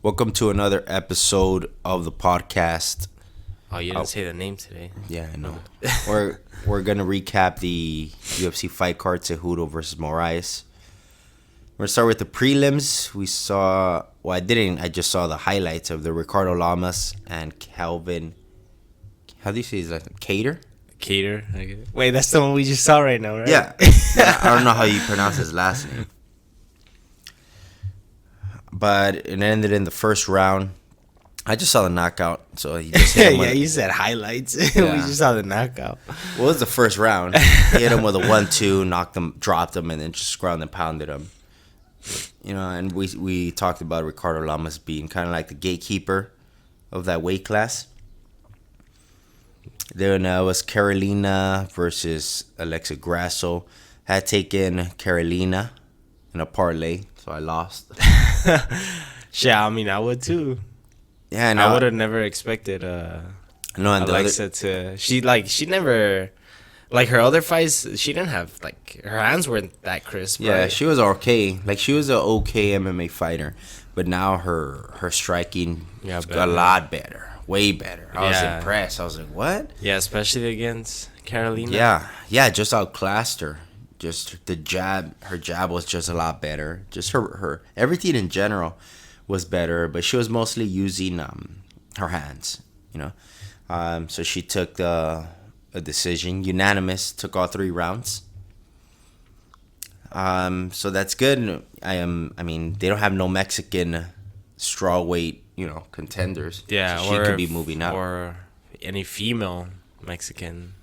Welcome to another episode of the podcast. Oh, you didn't say the name today. Yeah, I know. we're gonna recap the UFC fight card, Cejudo versus Moraes. We're gonna start with the prelims. We saw. Well, I just saw the highlights of the Ricardo Lamas and Calvin. How do you say his last name? Cater. Wait, that's the one we just saw right now, right? Yeah. I don't know how you pronounce his last name. But it ended in the first round. I just saw the knockout, so he just hit him with, you said highlights. Yeah. We just saw the knockout. Well, it was the first round. He hit him with a 1-2, knocked him, dropped him, and then just ground and pounded him. You know, and we talked about Ricardo Lamas being kind of like the gatekeeper of that weight class. Then it was Carolina versus Alexa Grasso. Had taken Carolina in a parlay, so I lost. Yeah, I mean, I would too. Yeah, and I would have never expected no, and Alexa to. She never. Like her other fights, she didn't have, like, her hands weren't that crisp. Yeah, right? she was okay. Like, she was an okay MMA fighter. But now her striking is a lot better. Way better. I was impressed. I was like, what? Yeah, especially against Carolina. Yeah, just outclassed her. Just the jab, her jab was just a lot better. Just her everything in general was better. But she was mostly using her hands, you know. So she took a decision, unanimous, took all 3 rounds. So that's good. I mean, they don't have no Mexican strawweight, contenders. Yeah, so she could be moving up. Or any female Mexican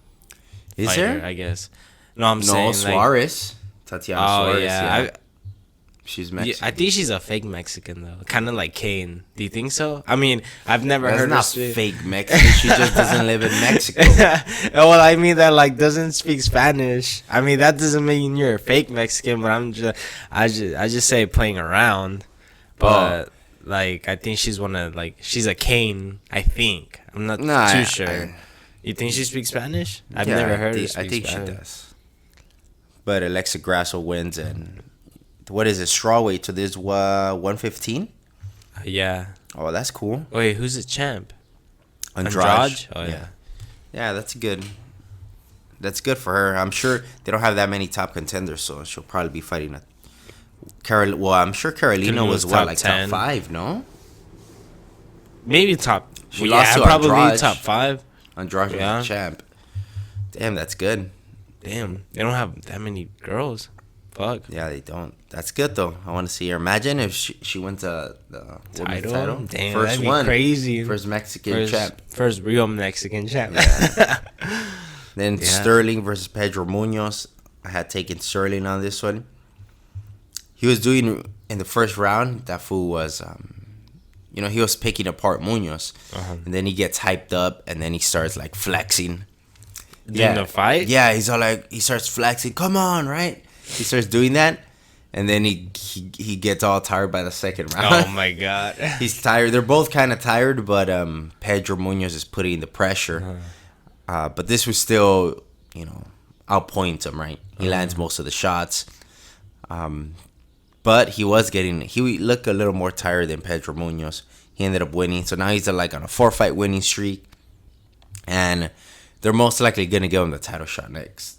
Is fighter, there? I guess. No, I'm saying Suarez. Tatiana Suarez. Yeah. She's Mexican. I think she's a fake Mexican though, kind of like Kane. Do you think so? I mean, I've never heard That's her not fake Mexican. She just doesn't live in Mexico. Well, I mean that doesn't speak Spanish. I mean that doesn't mean you're a fake Mexican, but I just say playing around. But I think she's she's a Kane. I think I'm not too sure. You think she speaks Spanish? I've never heard her speak I think Spanish. she does. But Alexa Grasso wins, and what is it, strawweight? So there's 115. Yeah. Oh, that's cool. Wait, who's the champ? Andrade. Oh yeah. Yeah, that's good. That's good for her. I'm sure they don't have that many top contenders, so she'll probably be fighting Well, I'm sure Carolina was top 5, no? Maybe top. She lost to probably Andrade. top 5. Andrade was the champ. Damn, that's good. Damn, they don't have that many girls. Fuck. Yeah, they don't. That's good though. I want to see her. Imagine if she went to the women's title. Damn, first that'd be one, crazy. First Mexican champ. First real Mexican champ. Yeah. Then Sterling versus Pedro Munoz. I had taken Sterling on this one. He was doing in the first round. That fool was, he was picking apart Munoz, and then he gets hyped up, and then he starts like flexing. During the fight? Yeah, he's all like, he starts flexing. Come on, right? He starts doing that, and then he gets all tired by the second round. Oh my god, he's tired. They're both kind of tired, but Pedro Munoz is putting the pressure. But this was still, outpoints him, right? He lands most of the shots. But he looked a little more tired than Pedro Munoz. He ended up winning, so now he's on a 4-fight winning streak, and they're most likely gonna give him the title shot next.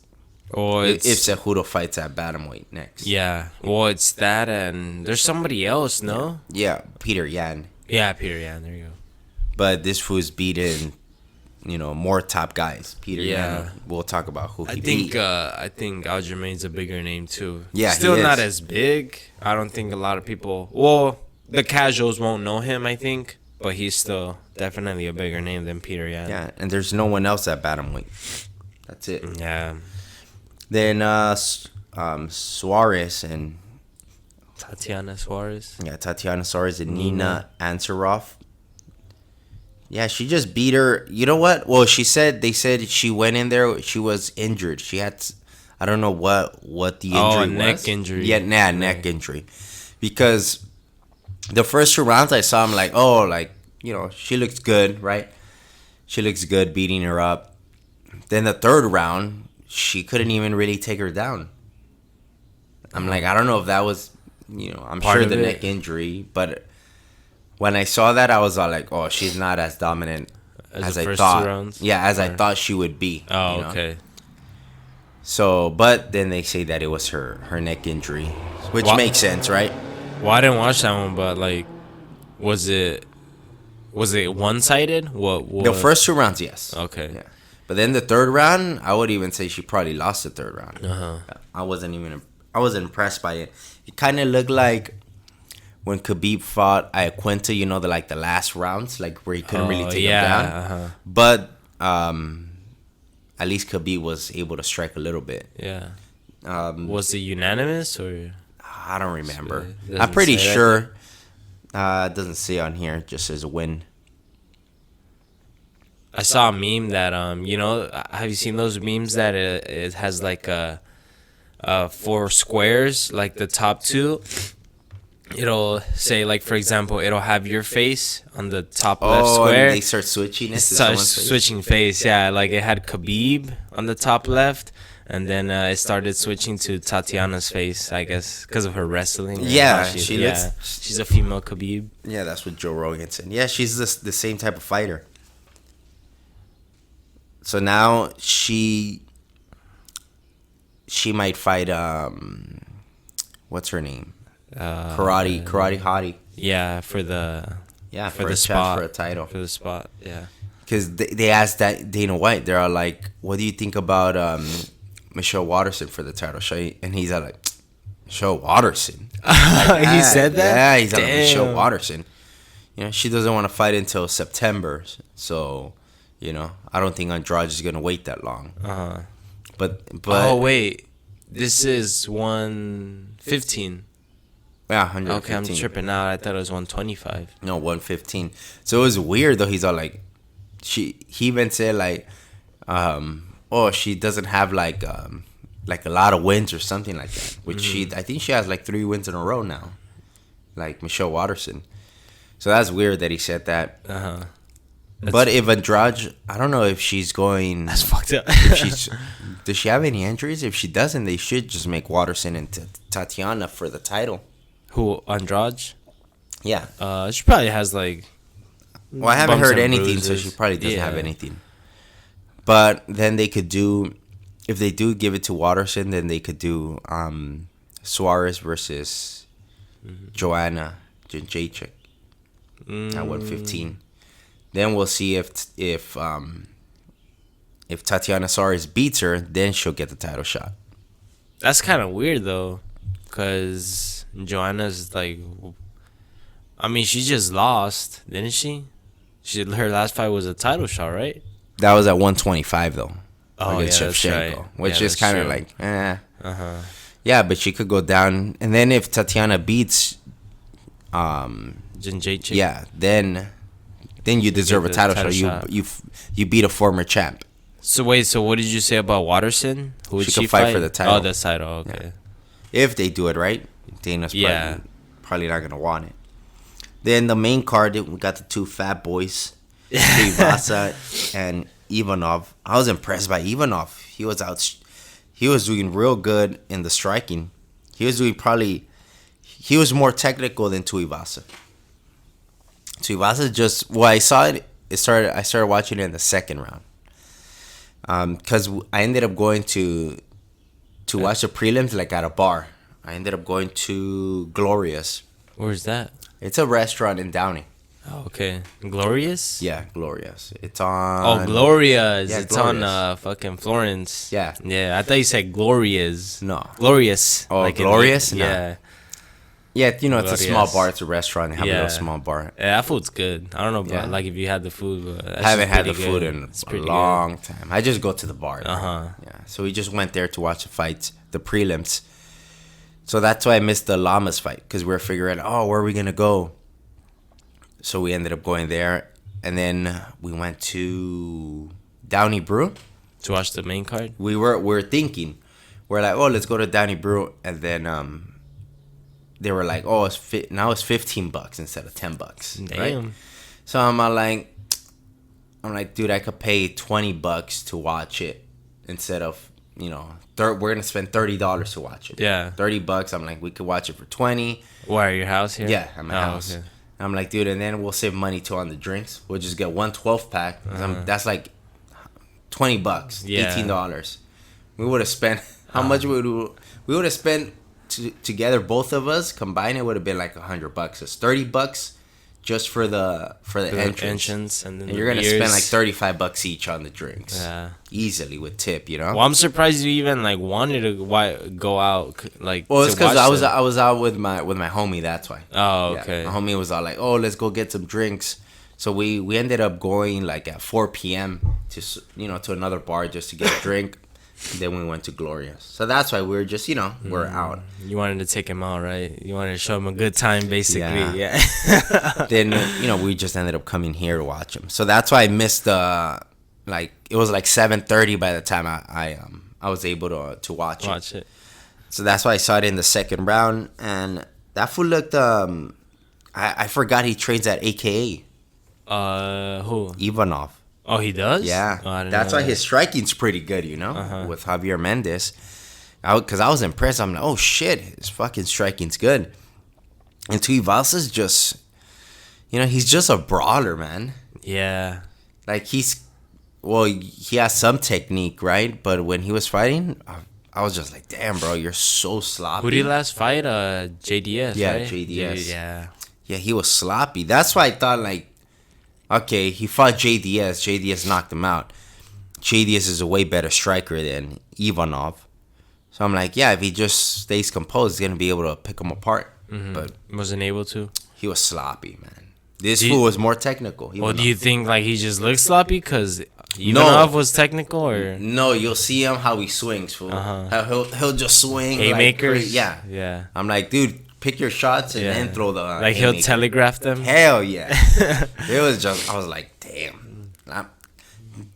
Or if Cejudo fights at bantamweight next. Yeah. Well, it's that, and there's somebody else, no? Yeah, Peter Yan. Yeah, Peter Yan. There you go. But this fool's beaten, more top guys. Peter Yan. We'll talk about who he beat. I think Aljamain's a bigger name too. Yeah, still he is. not as big. I don't think a lot of people. Well, the casuals won't know him. I think, but he's still definitely a bigger name than Peter Yan. Yeah, and there's no one else at bantamweight. That's it. Yeah. Then Suarez and Tatiana Suarez. Yeah, Tatiana Suarez and Nina Ansaroff. Yeah, she just beat her. You know what? Well, they said she went in there. She was injured. She had, I don't know what the injury was. Neck injury. Yeah, neck injury. Because the first 2 rounds I saw, I'm like, she looks good, right? She looks good beating her up. Then the 3rd round, she couldn't even really take her down. I'm like, I don't know if that was, I'm Part sure of the it. neck injury, but when I saw that, I was all like, oh, she's not as dominant as the I first thought. 2 rounds? Yeah, as I Or- thought she would be. Oh, you know? okay. So, but then they say that it was her neck injury, which Wha- makes sense, right? Well, I didn't watch that one, but like, was it one-sided? What? The first 2 rounds, yes. Okay. Yeah. But then the 3rd round, I would even say she probably lost the 3rd round. Uh-huh. I wasn't impressed by it. It kind of looked like when Khabib fought Iaquinta, you know, the last rounds, like where he couldn't really take him down. Uh-huh. But at least Khabib was able to strike a little bit. Yeah. Was it unanimous or? I don't remember. It doesn't I'm pretty say that. sure. It doesn't say on here. It just says a win. I saw a meme that you know, have you seen those memes that it has like 4 squares, like the top 2? It'll say, like, for example, it'll have your face on the top left square. And they start switching it. It to starts someone's face? switching face, yeah. Like it had Khabib on the top left, and then it started switching to Tatiana's face, I guess, because of her wrestling. and Yeah, how she looks- she's a female Khabib. Yeah, that's what Joe Rogan said. Yeah, she's the same type of fighter. So now she might fight what's her name? Karate Hottie. Yeah, for the For the a spot. chance for a title. for the spot. Yeah. Because they asked that Dana White. They're all like, "What do you think about Michelle Watterson for the title?" And he's all like, "Michelle Watterson." He said that. Yeah, he's like Michelle Damn. Watterson. You know, she doesn't want to fight until September, so you know, I don't think Andrade is gonna wait that long. Uh-huh. But Oh wait, this is 115. yeah, 115. Okay, I'm tripping out. I thought it was 125. No, 115. So it was weird though. He's all like, he even said like, oh, she doesn't have like a lot of wins or something like that. Which I think she has like 3 wins in a row now, like Michelle Watterson. So that's weird that he said that. Uh-huh. But if Andrade, I don't know if she's going. That's fucked up. If she's, does she have any injuries? If she doesn't, they should just make Watterson and Tatiana for the title. Who, Andrade? Yeah. She probably has like. Well, I haven't bumps heard and anything, so bruises. she probably doesn't have Yeah. anything. But then they could do, if they do give it to Watterson, then they could do Suarez versus Joanna Jędrzejczyk at 115. Then we'll see if Tatiana Suarez beats her, then she'll get the title shot. That's kind of weird though, because Joanna's like, I mean, she just lost, didn't she? Her last fight was a title shot, right? That was at 125 though. Oh, against yeah, that's Shevchenko, right. which Yeah, is that's kind of true. like, eh. Uh-huh. Yeah, but she could go down, and then if Tatiana beats, Jędrzejczyk. yeah, then you deserve a the title title shot. shot. You beat a former champ. So wait, so what did you say about Watterson? Who would She she could fight for the title. Oh, the title. Okay. If they do it right, Dana's Yeah. probably not gonna want it. Then the main card, we got the 2 fat boys, Tuivasa and Ivanov. I was impressed by Ivanov. He was doing real good in the striking. He was more technical than Tuivasa. Tuivasa just, well, I started watching it in the 2nd round. Because I ended up going to watch the prelims like at a bar. I ended up going to Glorious. Where's that? It's a restaurant in Downey. Oh, okay. Glorious? Yeah, Glorious. It's on. Oh, Glorious. Yeah, It's Glorious. on fucking Florence. Yeah. Yeah, I thought you said Glorious. No. Glorious. Oh, in the- Glorious? No. Yeah. Yeah, you know, it's a small Glorious. bar. It's a restaurant. They have a Yeah. little small bar. Yeah, that food's good. I don't know about Yeah. like if you had the food, but that's I haven't just had the pretty food good. in It's a pretty long time. I just go to the bar. Uh-huh. Yeah. So we just went there to watch the fights, the prelims. So that's why I missed the Llamas fight, because we were figuring, oh, where are we gonna go? So we ended up going there, and then we went to Downey Brew. good. To watch the main card. We were thinking, we're like, oh, let's go to Downey Brew, and then they were like, oh, now it's $15 instead of $10. Damn. Right? So I'm like, dude, I could pay $20 to watch it instead of, you know, we're gonna spend $30 to watch it. Yeah. $30. I'm like, we could watch it for 20. Where, your house here? Yeah, at my house. Okay. I'm like, dude, and then we'll save money too on the drinks. We'll just get one 12-pack. That's like $20, $18. We would have spent how much we would have spent together, both of us combined. It would have been like $100. It's $30 just for the entrance, and then you're gonna spend like $35 each on the drinks. Yeah, easily with tip. Well, I'm surprised you even like wanted to go out. Like, well, it's because I was out with my homie. That's why. Oh, okay. My homie was all like, "Oh, let's go get some drinks." So we ended up going like at 4 p.m. to another bar just to get a drink. Then we went to Gloria's. So that's why we were just, we're out. You wanted to take him out, right? You wanted to show him a good time, basically. Yeah. Then, we just ended up coming here to watch him. So that's why I missed it was like 7:30 by the time I was able to watch it. So that's why I saw it in the second round. And that fool looked, I forgot he trains at AKA. Who? Ivanov. Oh, he does? Yeah. Oh, that's why his striking's pretty good, with Javier Mendez. Because I was impressed. I'm like, oh, shit, his fucking striking's good. And Tuivasa's just, he's just a brawler, man. Yeah. Like, he has some technique, right? But when he was fighting, I was just like, damn, bro, you're so sloppy. Who did he last fight? JDS, yeah, right? JDS. Yeah. Yeah, he was sloppy. That's why I thought, like, okay, he fought JDS. JDS knocked him out. JDS is a way better striker than Ivanov. So I'm like, yeah, if he just stays composed, he's going to be able to pick him apart. Mm-hmm. But wasn't able to? He was sloppy, man. This fool was more technical. Do you think like he just looked sloppy because Ivanov was technical? Or no, you'll see him how he swings, fool. He'll just swing. Haymakers? Like, yeah. I'm like, dude, pick your shots and then throw the like haymaker. He'll telegraph them? Hell yeah. It was just, I was like, damn.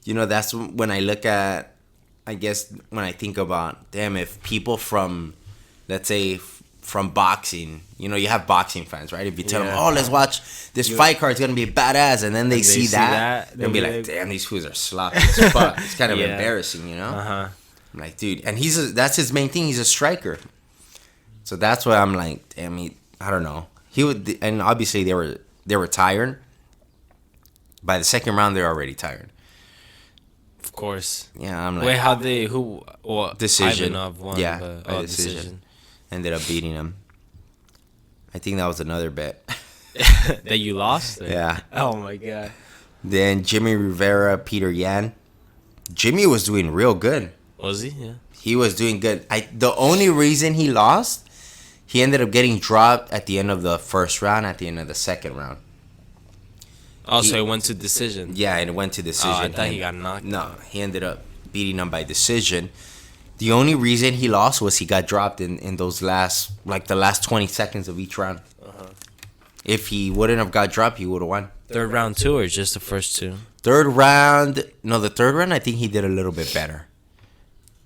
That's when I look at, I guess, when I think about, damn, if people from, let's say, from boxing, you have boxing fans, right? If you tell them, oh, let's watch this fight card, it's going to be badass, and then they see that, they'll be like, damn, these fools are sloppy as fuck. It's kind of embarrassing, I'm like, dude, and that's his main thing. He's a striker. So that's why I'm like, damn, I don't know. He would, and obviously they were tired. By the second round, they're already tired. Of course. Yeah, I'm like, wait, decision. Ivanov won. Yeah, by decision. Ended up beating him. I think that was another bet. That you lost? Or? Yeah. Oh my god. Then Jimmy Rivera, Peter Yan. Jimmy was doing real good. Was he? Yeah. He was doing good. The only reason he lost, he ended up getting dropped at the end of the first round, at the end of the second round. Oh, so it went to decision. Yeah, and it went to decision. Oh, I thought he got knocked. No, he ended up beating him by decision. The only reason he lost was he got dropped in those the last 20 seconds of each round. If he wouldn't have got dropped, he would have won. Third round too, or just the first two? The third round, I think he did a little bit better.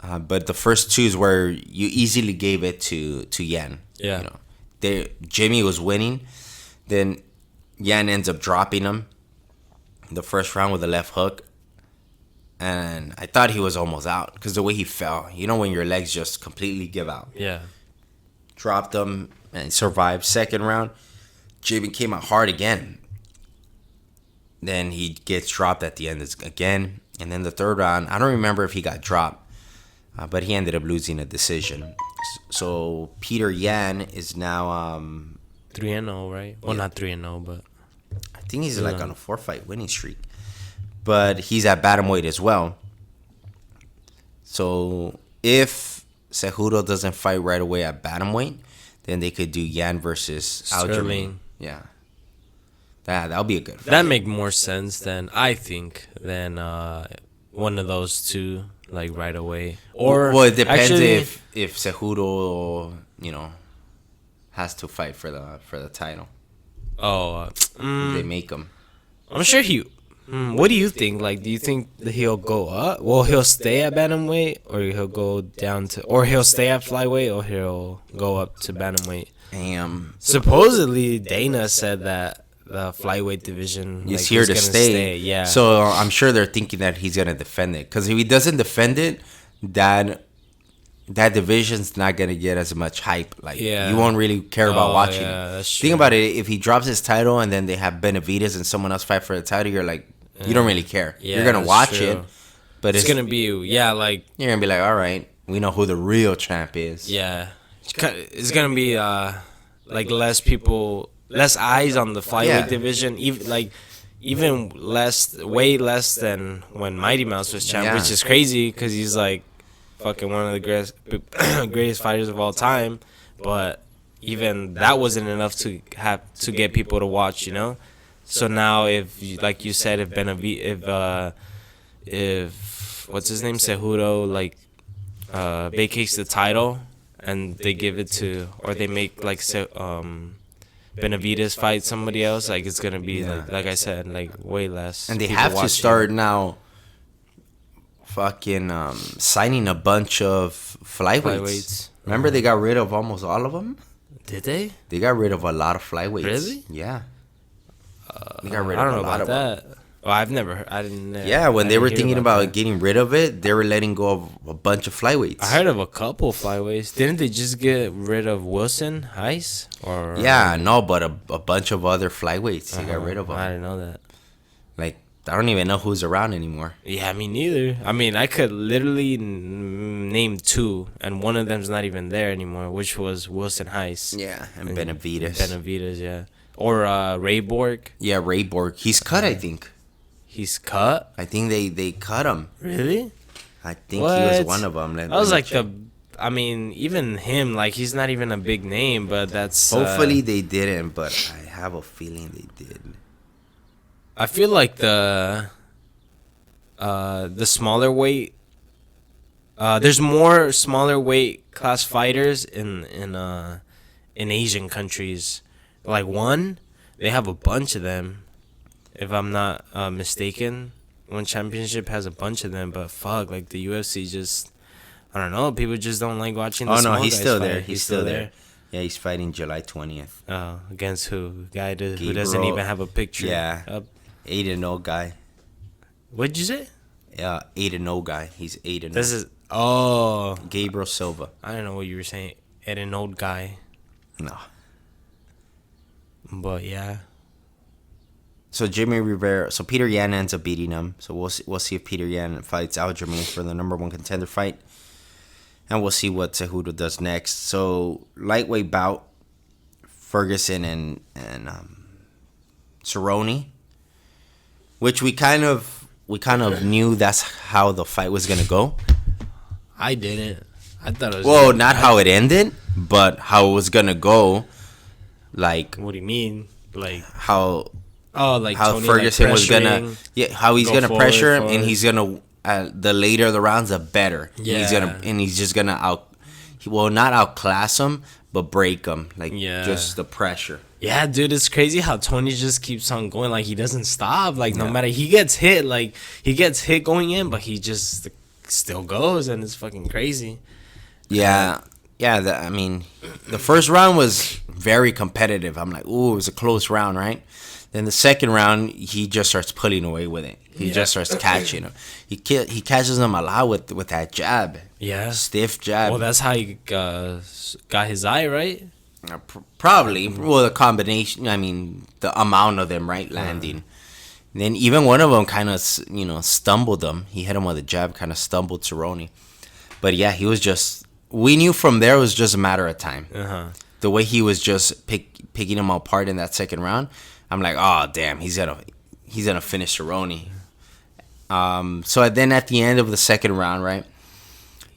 But the first two is where you easily gave it to Yan. Yeah. Jimmy was winning. Then Yan ends up dropping him the first round with a left hook. And I thought he was almost out because the way he fell. When your legs just completely give out. Yeah. Dropped him and survived. Second round, Jimmy came out hard again. Then he gets dropped at the end again. And then the third round, I don't remember if he got dropped. But he ended up losing a decision. So Peter Yan is now 3-0, right? Well, not 3-0, but I think he's like on a 4-fight winning streak. But he's at bantamweight as well. So if Cejudo doesn't fight right away at bantamweight, then they could do Yan versus Aljamain. Yeah, that'll be a good fight. That make more sense than one of those two. Like right away, or it depends if Cejudo has to fight for the title. Oh, they make him. I'm sure he. What do you think? Like, do you think that he'll go up? Well, he'll stay at bantamweight, or he'll go down to, or he'll stay at flyweight, or he'll go up to bantamweight. Supposedly, Dana said that the flyweight division is here to stay. Yeah. So I'm sure they're thinking that he's gonna defend it. Because if he doesn't defend it, that that division's not gonna get as much hype. Like, Yeah. you won't really care about watching Yeah, it. that's Think true. about it. If he drops his title and then they have Benavidez and someone else fight for the title, you're like, you don't really care. Yeah, you're gonna that's watch true. it, but It's gonna be like you're gonna be like, all right, we know who the real champ is. yeah, it's gonna be like less people, less eyes on the flyweight Yeah. division. Even less, way less than when Mighty Mouse was champ, Yeah. which is crazy because he's like fucking one of the greatest fighters of all time. But even that wasn't enough to get people to watch, you know. So now, like you said, if what's his name, Cejudo, like vacates the title and they give it to, or they make like Benavidez fight somebody else, like it's gonna be like I said, like way less. And they people have to watching. start now fucking signing a bunch of flyweights. Remember they got rid of almost all of them? Did they? They got rid of a lot of flyweights. Really? Yeah. They got rid I of don't a know lot about of them. that. Well, I've never heard. I didn't. Yeah, when I they didn't were hear thinking about that. getting rid of it, they were letting go of a bunch of flyweights. I heard of a couple flyweights. Didn't they just get rid of Wilson Heiss? Or Yeah, no, but a bunch of other flyweights, they got rid of I them. didn't know that. Like, I don't even know who's around anymore. Yeah, me neither. I mean, I could literally name two, and one of them's not even there anymore, which was Wilson Heiss. Yeah, and Benavidez. Benavidez, yeah. Or Ray Borg. Yeah, Ray Borg. He's cut, I think. He's cut? I think they cut him. Really? I think he was What? one of them. That was like I mean, even him, like, he's not even a big name, but that's... Hopefully they didn't, but I have a feeling they did. I feel like the smaller weight... there's more smaller weight class fighters in Asian countries. Like, they have a bunch of them, if I'm not mistaken. One championship has a bunch of them, but fuck, like the UFC just, I don't know, people just don't like watching the Oh, small no, he's guys still fight. there. He's still there. Yeah, he's fighting July 20th. Oh, against who? Guy who doesn't Gabriel- even have a picture. Yeah. Up. 8-0 guy. What'd you say? Yeah, 8-0 guy. He's 8-0. This is, oh, Gabriel Silva. I don't know what you were saying. At an old guy. No. But yeah. So Jimmy Rivera. So Peter Yan ends up beating him. So we'll see if Peter Yan fights Aljamain for the #1 contender fight, and we'll see what Cejudo does next. So lightweight bout, Ferguson and Cerrone, which we kind of knew that's how the fight was gonna go. I didn't. I thought it was... Well, not how it ended, but how it was gonna go. Like What do you mean? Like... how Oh, like how Tony, Ferguson like, was gonna pressuring. how he's Go gonna forward, pressure him, forward. and he's gonna the later the rounds the better. Yeah. He's just gonna not outclass him, but break him. Like, Yeah. just the pressure. Yeah, dude, it's crazy how Tony just keeps on going. Like, he doesn't stop. Like, no matter, he gets hit. Like, he gets hit going in, but he just still goes, and it's fucking crazy. Yeah, I mean, the first round was very competitive. I'm like, ooh, it was a close round, right? Then the second round, he just starts pulling away with it. He just starts catching him. He catches him a lot with that jab. Yeah. Stiff jab. Well, that's how he got his eye, right? Probably. Well, the combination, I mean, the amount of them, right, landing. And then even one of them kind of, stumbled him. He hit him with a jab, kind of stumbled Cerrone. But yeah, he was just, we knew from there it was just a matter of time. Uh-huh. The way he was just picking him apart in that second round, I'm like, oh, damn, he's gonna finish Cerrone. So then at the end of the second round, right,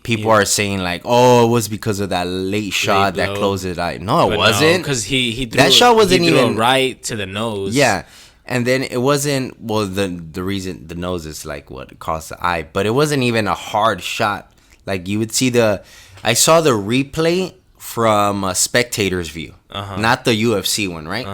people are saying like, oh, it was because of that late shot that closed it out. No, it wasn't. Because he threw, that shot wasn't he threw even it right to the nose. Yeah, and then it wasn't. Well, the reason the nose is like what caused the eye, but it wasn't even a hard shot. Like you would see I saw the replay from a spectator's view, not the UFC one, right?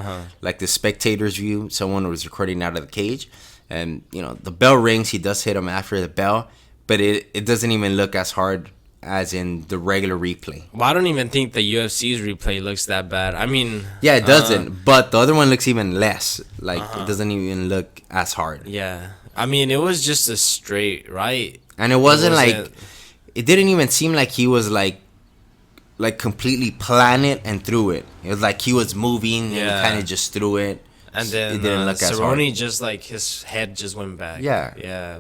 Like the spectator's view. Someone was recording out of the cage, and the bell rings. He does hit him after the bell, but it doesn't even look as hard as in the regular replay. Well, I don't even think the UFC's replay looks that bad. I mean... Yeah, it doesn't. But the other one looks even less. Like, it doesn't even look as hard. Yeah. I mean, it was just a straight right. And it wasn't like... it didn't even seem like he was like completely planned it and threw it. It was like he was moving and kind of just threw it. And then it didn't look as hard. Cerrone just like his head just went back. Yeah. Yeah.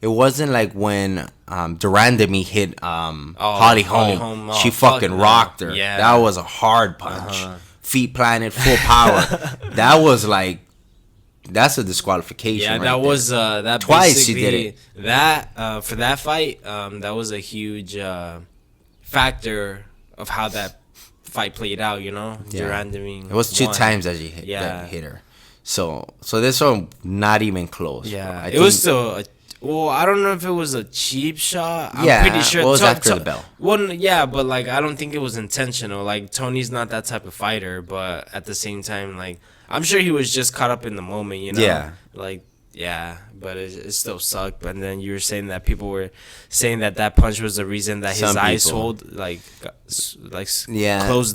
It wasn't like when Durandamy hit Holly Holm. She fucking rocked her. Yeah. That was a hard punch. Feet planted, full power. That was like, that's a disqualification. Yeah, right that there. was that Twice she did it. That for that fight, that was a huge factor of how that fight played out. You know, Durandamy. It was 2 won. times that he hit her. So this one not even close. Yeah, it was still. Well, I don't know if it was a cheap shot. I'm pretty sure. It was after the bell. Well, yeah, but like I don't think it was intentional. Like Tony's not that type of fighter, but at the same time, like I'm sure he was just caught up in the moment. You know. Yeah. Like but it still sucked. But then you were saying that people were saying that punch was the reason that his eyes closed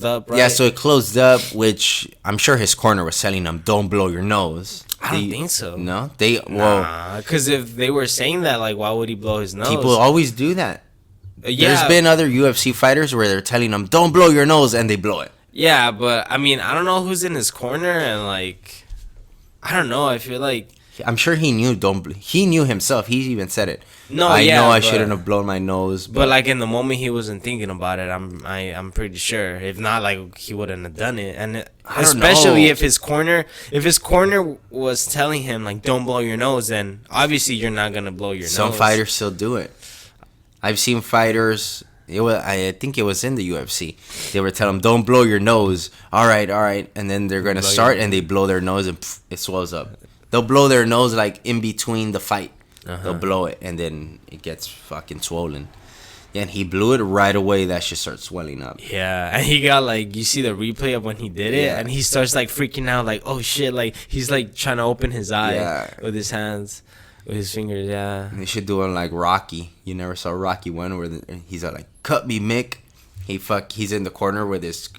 up. Right? Yeah, so it closed up, which I'm sure his corner was telling him, "Don't blow your nose." I don't think so. No, because if they were saying that, like, why would he blow his nose? People always do that. Yeah. There's been other UFC fighters where they're telling them, "Don't blow your nose," and they blow it. Yeah, but I mean, I don't know who's in his corner, and like, I don't know. I feel like I'm sure he knew. He knew himself. He even said it. No, I know I shouldn't have blown my nose. But like in the moment, he wasn't thinking about it. I'm pretty sure. If not, like he wouldn't have done it. And especially if his corner was telling him like, "Don't blow your nose," then obviously you're not gonna blow your nose. Some fighters still do it. I've seen fighters. I think it was in the UFC. They were telling them, "Don't blow your nose." All right, and then they're gonna start and they blow their nose and it swells up. They'll blow their nose like in between the fight. They'll blow it and then it gets fucking swollen. Yeah, and he blew it right away. That shit starts swelling up. Yeah, and he got like, you see the replay of when he did it, and he starts like freaking out, like, oh shit, like he's like trying to open his eye with his hands, with his fingers. Yeah, they should do it like Rocky. You never saw Rocky 1 where he's like, "Cut me, Mick." He's in the corner with his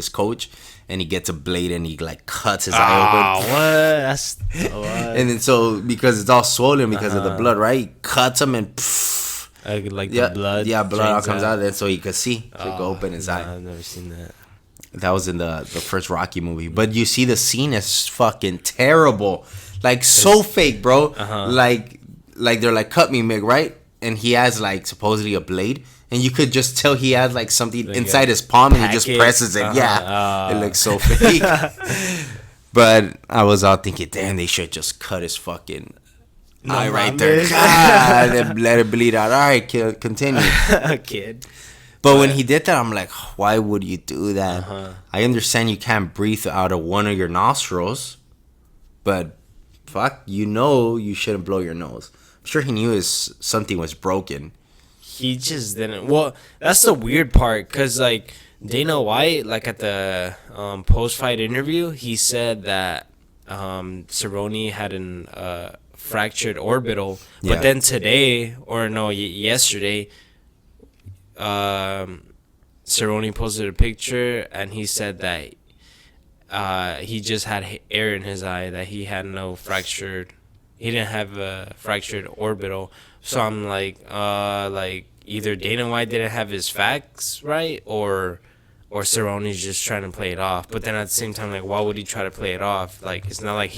coach, and he gets a blade and he like cuts his eye open. What? That's what? And then so because it's all swollen because of the blood, right? He cuts him and the blood. Yeah, blood all comes out, and so he could see. So he could open his eye. I've never seen that. That was in the first Rocky movie. But you see the scene is fucking terrible. Like so fake, bro. Like they're like, "Cut me, Mick," right? And he has like supposedly a blade. And you could just tell he has like something like inside his palm and he just presses it. Yeah. It looks so fake. But I was all thinking, damn, they should just cut his fucking eye right there. God, and let it bleed out. All right, kid, continue. Kid. But when he did that, I'm like, why would you do that? I understand you can't breathe out of one of your nostrils. But fuck, you shouldn't blow your nose. I'm sure he knew something was broken. He just didn't. Well, that's the weird part, because like Dana White, like at the post-fight interview, he said that Cerrone had an fractured orbital, but then today, or no, yesterday, Cerrone posted a picture and he said that he just had air in his eye, that he had no fractured. He didn't have a fractured orbital. So I'm like either Dana White didn't have his facts right, or Cerrone's just trying to play it off. But then at the same time, like, why would he try to play it off? Like, it's not like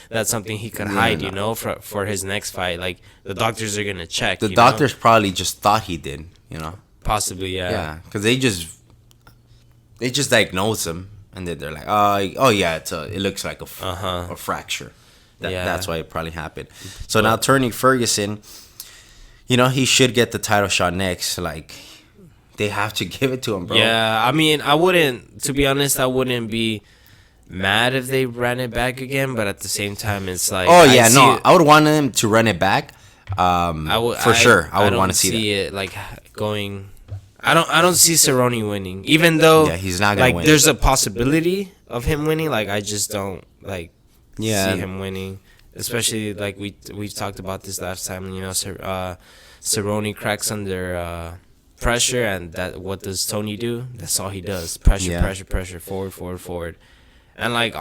that's something he could hide, you know, for his next fight. Like, the doctors are gonna check. The doctors probably just thought he did, you know. Possibly, yeah. Yeah, because they just diagnose him, and then they're like, oh yeah, it looks like a fracture. That's why it probably happened. So now Tony Ferguson, you know, he should get the title shot next. Like, they have to give it to him, bro. Yeah, I mean, to be honest, I wouldn't be mad if they ran it back again, but at the same time, it's like... Oh, yeah, I would want them to run it back. For sure, I would want to see it, like, going... I don't see Cerrone winning, even though... Yeah, he's not going to win. There's a possibility of him winning. Like, I just don't, like... see him winning, especially like we've talked about this last time. You know, Cerrone cracks under pressure, and what does Tony do? That's all he does: pressure, forward. And like,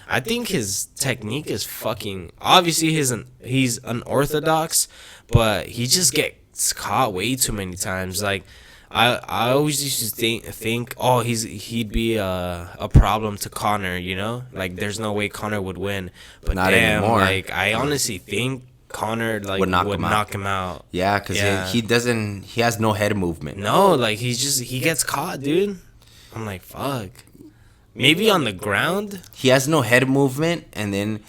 I think his technique is fucking. Obviously, he's unorthodox, but he just gets caught way too many times. Like, I always used to think, oh, he'd be a problem to Conor, you know? Like, there's no way Conor would win. But Not damn, anymore. like, I honestly think Conor like would knock him out. Yeah, because he has no head movement. No, like he gets caught, dude. I'm like, fuck. Maybe on the ground. He has no head movement, and then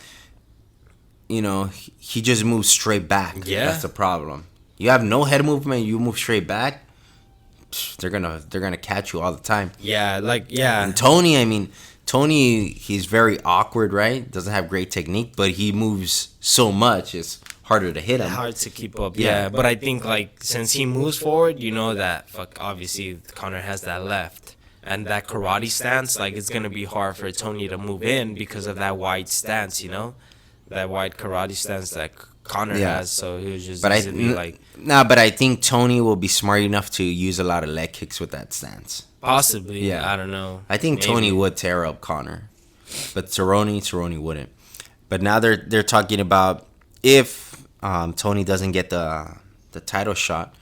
he just moves straight back. Yeah, that's the problem. You have no head movement, you move straight back. They're gonna catch you all the time. Yeah, like yeah. And Tony, he's very awkward, right? Doesn't have great technique, but he moves so much, it's harder to hit him. Hard to keep up. Yeah, but I think like since he moves forward, you know that obviously Conor has that left and that karate stance. Like it's gonna be hard for Tony to move in because of that wide stance. You know, that wide karate stance that Conor has. So he was just but I think Tony will be smart enough to use a lot of leg kicks with that stance. Possibly. Yeah. I don't know. I think maybe. Tony would tear up Conor, but Cerrone wouldn't. But now they're talking about if Tony doesn't get the title shot,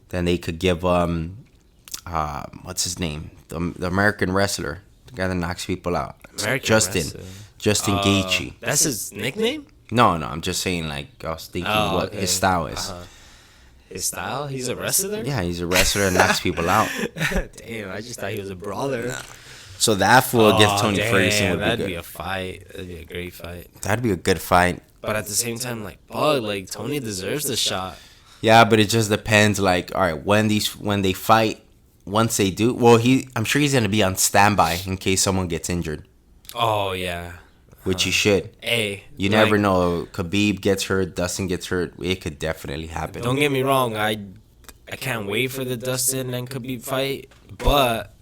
then they could give what's his name, the American wrestler, the guy that knocks people out, Justin Gaethje. That's his nickname? No, I'm just saying, like, I was thinking what his style is. His style? He's a wrestler? Yeah, he's a wrestler and knocks people out. Damn, I just thought he was a brawler. So that fool against Tony Ferguson would be good. That'd be a fight. That'd be a great fight. That'd be a good fight. But at the same time, like Tony deserves the shot. Yeah, but it just depends. Like, all right, when they fight, once they do, well, I'm sure he's gonna be on standby in case someone gets injured. Oh yeah. Which he should. Hey, you never know. Khabib gets hurt, Dustin gets hurt. It could definitely happen. Don't get me wrong. I can't wait for the Dustin and Khabib fight, but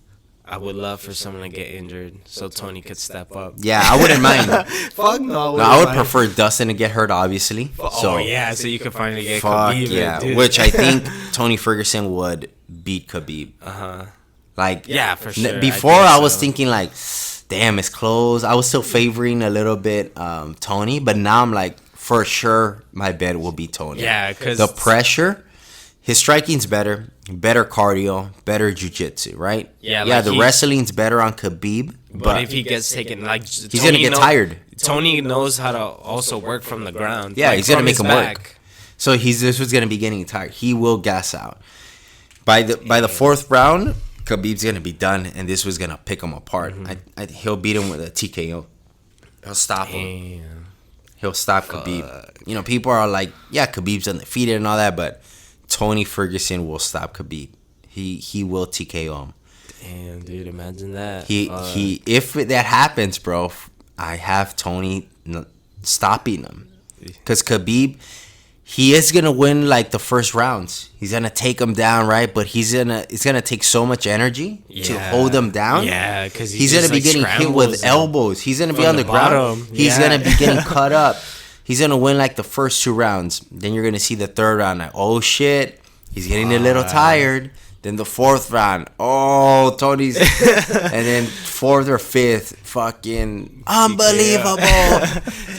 I would love for someone to get injured so Tony could step up. Yeah, I wouldn't mind. Fuck no. I would prefer Dustin to get hurt, obviously. So you could finally get Khabib. Yeah, which I think Tony Ferguson would beat Khabib. Like, yeah, for sure. Before I was thinking like, damn, it's close. I was still favoring a little bit Tony, but now I'm like, for sure, my bet will be Tony. Yeah, because the pressure, his striking's better cardio, better jiu-jitsu, right? Yeah, the wrestling's better on Khabib. But if he gets taken, like, he's going to get tired. Tony knows how to also work from the ground. Yeah, he's going to make him work. So this was going to be getting tired. He will gas out. By the fourth round, Khabib's going to be done, and this was going to pick him apart. He'll beat him with a TKO. He'll stop him. He'll stop Khabib. People are like, yeah, Khabib's undefeated and all that, but Tony Ferguson will stop Khabib. He will TKO him. Damn, dude, imagine that. If that happens, bro, I have Tony stopping him. Because Khabib, he is going to win, like, the first rounds. He's going to take him down, right? But it's going to take so much energy to hold him down. Yeah, because he's going to be getting hit with elbows. He's going to be on the ground. He's going to be getting cut up. He's going to win, like, the first 2 rounds. Then you're going to see the third round, like, oh, shit. He's getting a little tired. Then the 4th round, oh, Tony's. And then 4th or 5th, fucking unbelievable.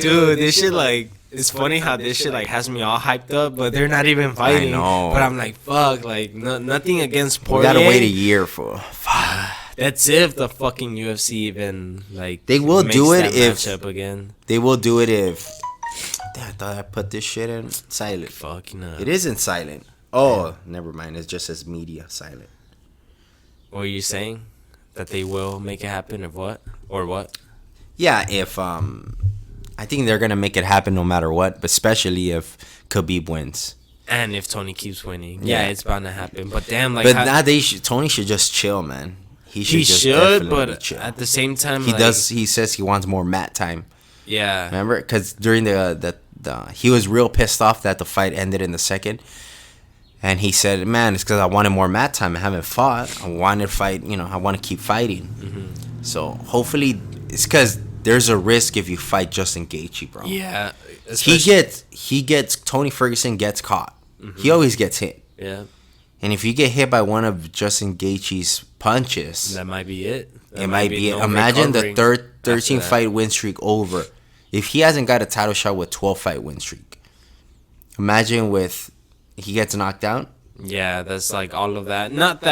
Dude, this shit, like, it's funny how this shit, like, has me all hyped up, but they're not even fighting. I know. But I'm like, fuck, like, nothing against Poirier. We gotta wait a year for. That's if the fucking UFC even, like, they will do it if matchup again. They will do it if. I thought I put this shit in silent. Fucking up. It isn't silent. Oh, never mind. It just says media silent. What are you saying? That they will make it happen, or what? Or what? Yeah, if I think they're gonna make it happen no matter what, but especially if Khabib wins. And if Tony keeps winning, yeah, it's bound to happen. But damn, like, but now Tony should just chill, man. He should, but chill. At the same time, he does. He says he wants more mat time. Yeah, remember? Because during the he was real pissed off that the fight ended in the second. And he said, man, it's because I wanted more mat time. I haven't fought. I want to fight. I want to keep fighting. So hopefully it's because there's a risk if you fight Justin Gaethje, bro. Yeah. He gets Tony Ferguson gets caught. He always gets hit. Yeah. And if you get hit by one of Justin Gaethje's punches, that might be it. It might be it. Imagine the 13 fight win streak over. If he hasn't got a title shot with 12 fight win streak. Imagine he gets knocked out, Yeah, that's like all of that. Not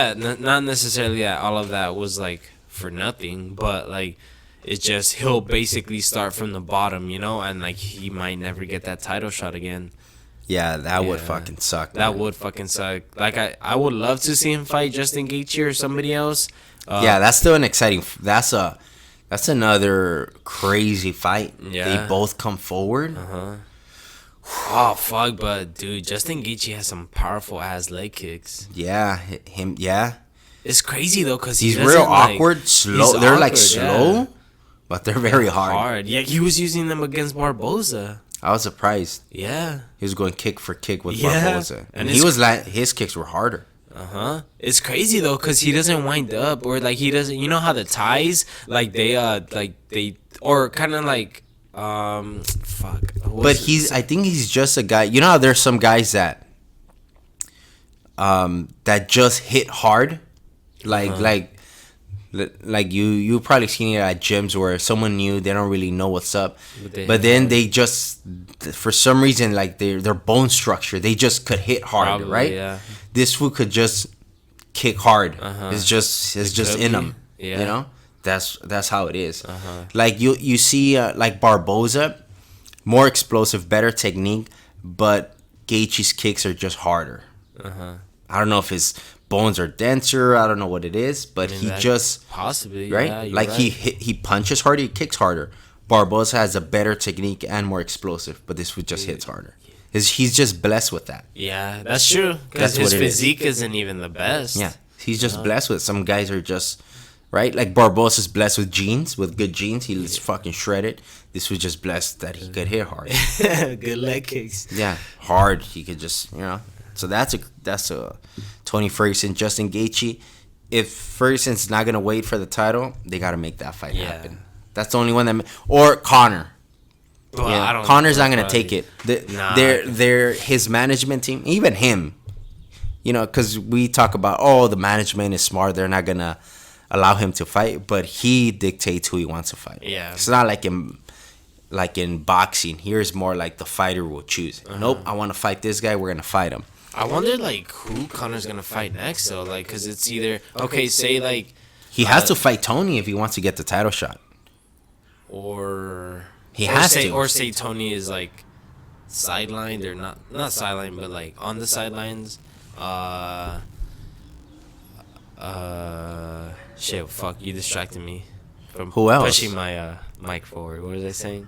necessarily that all of that was like for nothing, but like it's just he'll basically start from the bottom, and like he might never get that title shot again. Yeah, that would Yeah. fucking suck. That man. would fucking suck. Like I would love to see him fight Justin Gaethje or somebody else. Yeah, that's still an exciting. That's another crazy fight. Yeah. They both come forward. Oh fuck, but dude, Justin Gaethje has some powerful ass leg kicks. Yeah, him. Yeah, It's crazy though, cause he's he real doesn't, like- awkward, slow. he's They're like awkward, slow, yeah. but they're very hard. Yeah, he was using them against Barboza. I was surprised. Yeah. He was going kick for kick with Yeah. Barboza, and he it's- was like his kicks were harder. It's crazy though, cause he doesn't wind up or like he doesn't. You know how the ties like they or kind of like fuck. But I think he's just a guy. You know how there's some guys that that just hit hard, like you probably seen it at gyms where someone new, they don't really know what's up, but then they just for some reason like their bone structure, they just could hit hard. Probably, right? yeah. This fool could just kick hard. It's just could in be. him. Yeah. You know, that's how it is. Like you see like Barboza, more explosive, better technique, but Gaethje's kicks are just harder. I don't know if his bones are denser. I don't know what it is, but he just possibly right. Yeah, you're Like right. he punches harder, he kicks harder. Barboza has a better technique and more explosive, but this one just hits harder. He's just blessed with that. Yeah, that's true. That's Because his what it is. physique isn't even the best. Yeah, he's just blessed with. Some guys are just right. Like Barboza's blessed with genes, with good genes. He's fucking shredded. This was just blessed that he could hit hard. Good leg kicks. Yeah, hard. He could just So that's a Tony Ferguson, Justin Gaethje. If Ferguson's not gonna wait for the title, they gotta make that fight happen. That's the only one that or Conor. Well, Yeah, I don't Connor's not gonna probably- take it. Nah. They're his management team, even him. Because we talk about the management is smart. They're not gonna allow him to fight, but he dictates who he wants to fight. Yeah. It's not like in boxing. Here's more like the fighter will choose. Nope, I want to fight this guy. We're gonna fight him. I wonder like who Connor's gonna fight next though, like because it's either say like He has to fight Tony if he wants to get the title shot. or He or has say, to. or say Tony is like sidelined or not sidelined but like on the sidelines. Shit, fuck, you distracted me from Who else? pushing my mic forward. What was I saying?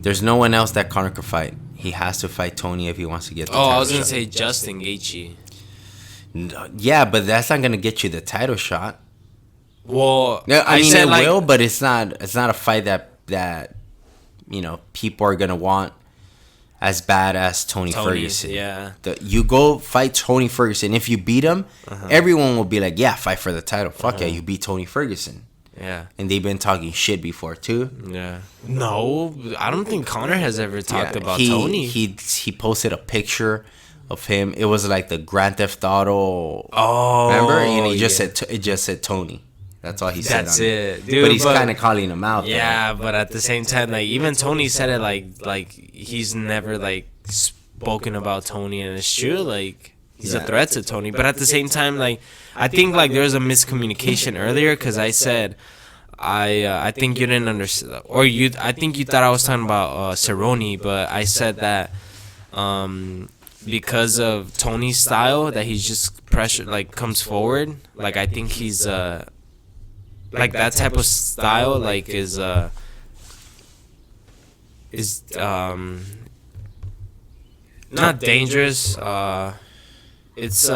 There's no one else that Conor could fight. He has to fight Tony if he wants to get the title I was gonna shot. say Justin Gaethje. Yeah, but that's not gonna get you the title shot. Well, Yeah, I mean said, it like, will, but it's not a fight that people are gonna want as bad as Tony Ferguson. Yeah. You go fight Tony Ferguson. If you beat him, everyone will be like, yeah, fight for the title. Fuck yeah, you beat Tony Ferguson. Yeah. And they've been talking shit before too. Yeah. No, I don't think Conor has ever talked about he, Tony. He posted a picture of him. It was like the Grand Theft Auto. Oh, Remember? And he just yeah. said Tony. That's all he said. That's on it, dude. But he's kind of calling him out. Yeah, but at the same time, like even Tony said it, like he's never like spoken about Tony, and it's true. Like he's a Yeah. threat to Tony, but at the same time, like I think like there was a miscommunication earlier because I said. I think you didn't understand, or I think you thought I was talking about Cerrone, but I said that because of Tony's style, that he's just pressure like comes forward. Like I think he's like that type of style like is not dangerous. It's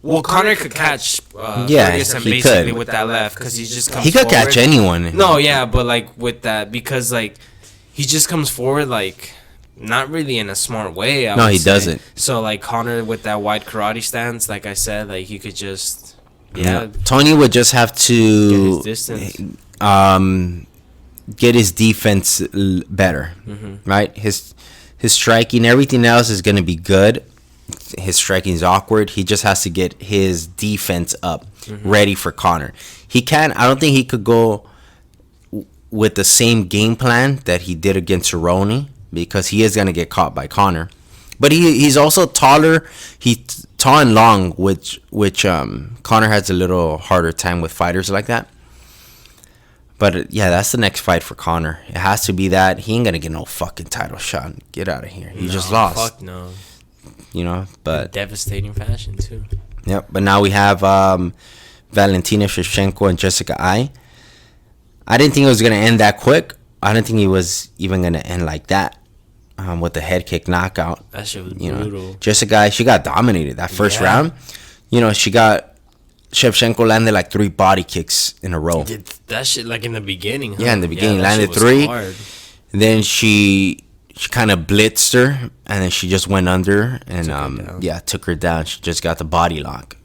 well, Conor could catch Ferguson he basically could. with that left because he just comes He could forward. catch anyone. No, yeah, but like with that because like he just comes forward like not really in a smart way. I No, would he say. doesn't. So like Conor with that wide karate stance, like I said, like he could just Tony would just have get to his distance. get his defense better, right? His striking, everything else is going to be good. His striking is awkward. He just has to get his defense up, ready for Conor. I don't think he could go with the same game plan that he did against Cerrone because he is going to get caught by Conor. But he's also taller. He's tall and long, which Conor has a little harder time with fighters like that. But yeah, that's the next fight for Conor. It has to be that. He ain't gonna get no fucking title shot. Get out of here. He just lost. Fuck no. You know, but in devastating fashion too. Yep. But now we have Valentina Shevchenko and Jessica Ai. I didn't think it was gonna end that quick. I didn't think it was even gonna end like that. With the head kick knockout. That shit was brutal. Jessica Ai, she got dominated that first round. You know, Shevchenko landed like 3 body kicks in a row. Did that shit like in the beginning? Huh? Yeah, in the beginning, landed 3. Hard. Then she kind of blitzed her, and then she just went under and took her down. She just got the body lock,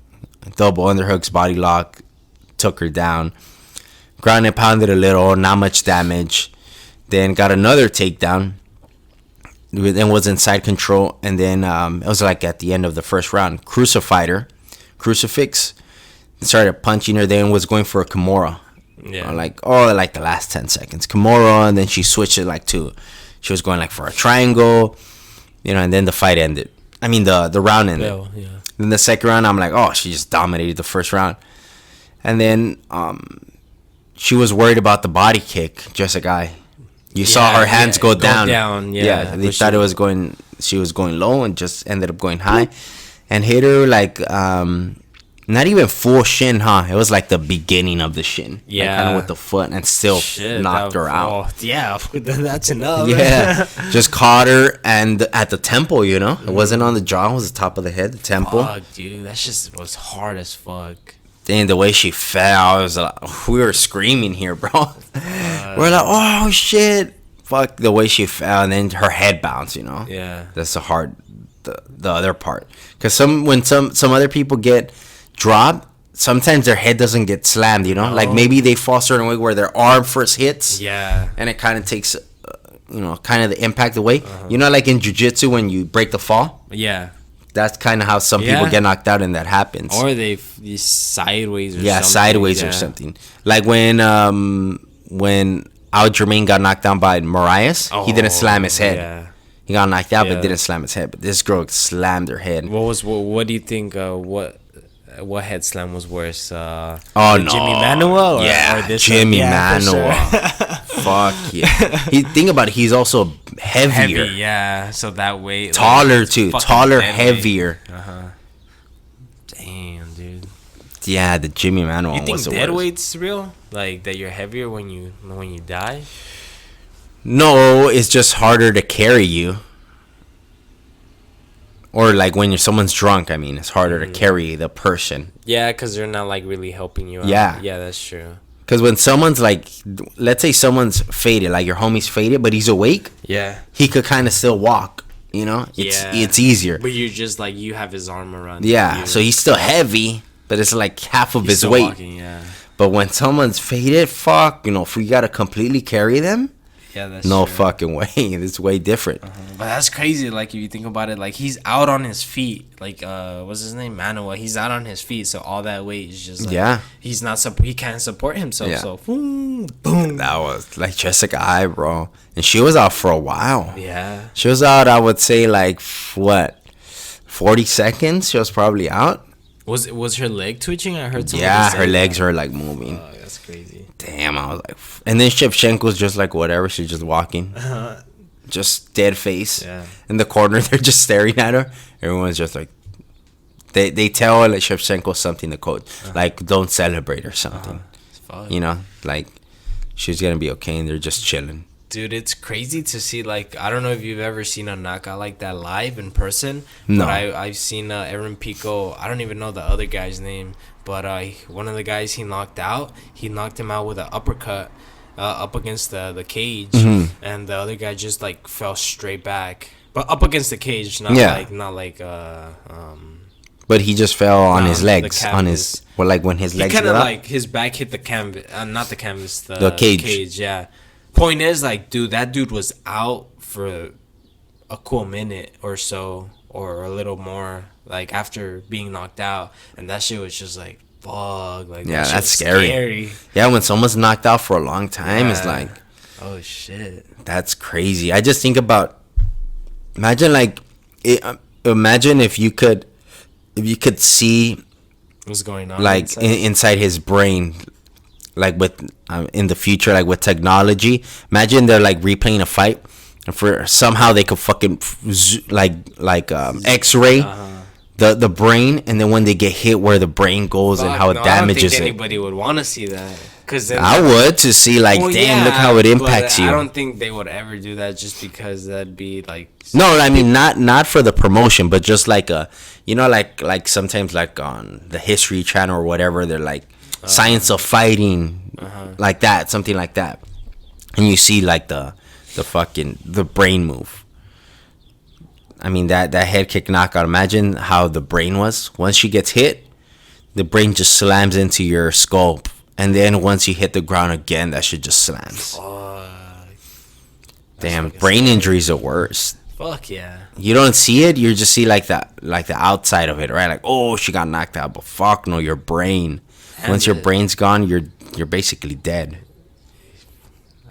double underhooks, body lock, took her down. Ground and pounded a little, not much damage. Then got another takedown. Then was in side control, and then it was like at the end of the first round, crucifix. Started punching her, then was going for a Kimura. Yeah. Like the last 10 seconds. Kimura, and then she switched it she was going like for a triangle, you know, and then the fight ended. I mean, the round ended. Yeah. Then the second round, I'm like, oh, she just dominated the first round. And then she was worried about the body kick, Jessica Ai. You saw her hands go down. Yeah, they thought she was going low and just ended up going high. And hit her like... not even full shin, huh? It was like the beginning of the shin. Yeah. Like kind of with the foot and still knocked her out. Oh, yeah, that's enough. Yeah. Just caught her and at the temple, you know? It wasn't on the jaw. It was the top of the head, the temple. Fuck, dude. That just was hard as fuck. Then the way she fell, I was like... We were screaming here, bro. We're like, oh, shit. Fuck, the way she fell. And then her head bounced, you know? Yeah. That's the hard... The other part. Because when some other people get... drop, sometimes their head doesn't get slammed, you know? Like maybe they fall a certain way where their arm first hits. Yeah. And it kind of takes, kind of the impact away. You know, like in jiu-jitsu when you break the fall? Yeah. That's kind of how some people get knocked out and that happens. Or they sideways or something. Yeah, sideways or something. Like when Aljamain got knocked down by Moraes, he didn't slam his head. Yeah. He got knocked out but didn't slam his head. But this girl slammed her head. What do you think, what head slam was worse? No, Jimmy Manuel? Or this Jimmy Manuel. Sure. Fuck yeah. Think about it. He's also heavier. Heavy, yeah. So that weight. Taller too. Taller, heavier. Damn, dude. Yeah, the Jimmy Manuel was the worst. You think dead weight's real? Like that you're heavier when you die? No, it's just harder to carry you. Or like when someone's drunk, I mean, it's harder to carry the person. Yeah, because they're not like really helping you out. Yeah. Yeah, that's true. Because when someone's like, let's say someone's faded, like your homie's faded, but he's awake. Yeah. He could kind of still walk, you know? It's easier. But you're just like, you have his arm around you. Yeah, so he's still heavy, but it's like half of his weight. Walking, yeah. But when someone's faded, fuck, if we got to completely carry them. Yeah, that's no true. Fucking way. It's way different. But that's crazy. Like if you think about it, like he's out on his feet. Like what's his name, Manuel? He's out on his feet, so all that weight is just like, he's not. He can't support himself. Yeah. So boom. That was like Jessica Ai, bro, and she was out for a while. Yeah, she was out. I would say like 40 seconds. She was probably out. Was her leg twitching? I heard something. Yeah, her legs were like moving. Oh, that's crazy. Damn, I was like, and then Shevchenko's just like whatever. She's just walking, just dead face. Yeah. In the corner, they're just staring at her. Everyone's just like, they tell her like Shevchenko something to coach, like don't celebrate or something. You know, like she's gonna be okay, and they're just chilling. Dude, it's crazy to see, like, I don't know if you've ever seen a knockout like that live in person. No. But I've seen Aaron Pico. I don't even know the other guy's name. But one of the guys he knocked him out with an uppercut up against the cage. Mm-hmm. And the other guy just, like, fell straight back. But up against the cage, not like but he just fell on his legs, on his, well, like when his legs kind of like his back hit the canvas, not the canvas, the cage, yeah. Point is, like, dude, that dude was out for a cool minute or so, or a little more, like, after being knocked out, and that shit was just like, fuck, like, yeah, that's scary. Yeah, when someone's knocked out for a long time, it's like, oh shit, that's crazy. I just think about, imagine like Imagine if you could see What's going on? like inside his brain, like with in the future, like with technology. Imagine they're like replaying a fight, and for somehow they could fucking X-ray the brain, and then when they get hit, where the brain goes and how it damages I don't think it. anybody would want to see that. Cause I would, to see like, well, damn, yeah, look how it impacts you. I don't think they would ever do that just because that'd be like. No, I mean not for the promotion, but just like like sometimes like on the History Channel or whatever, they're like science of fighting, like that, something like that, and you see like the brain move. I mean that head kick knockout. Imagine how the brain was once she gets hit. The brain just slams into your skull. And then once you hit the ground again, that shit just slams. Damn, brain injuries are worse. Fuck yeah. You don't see it, you just see like the outside of it, right? Like, oh, she got knocked out, but fuck no, your brain. Once your brain's gone, you're basically dead.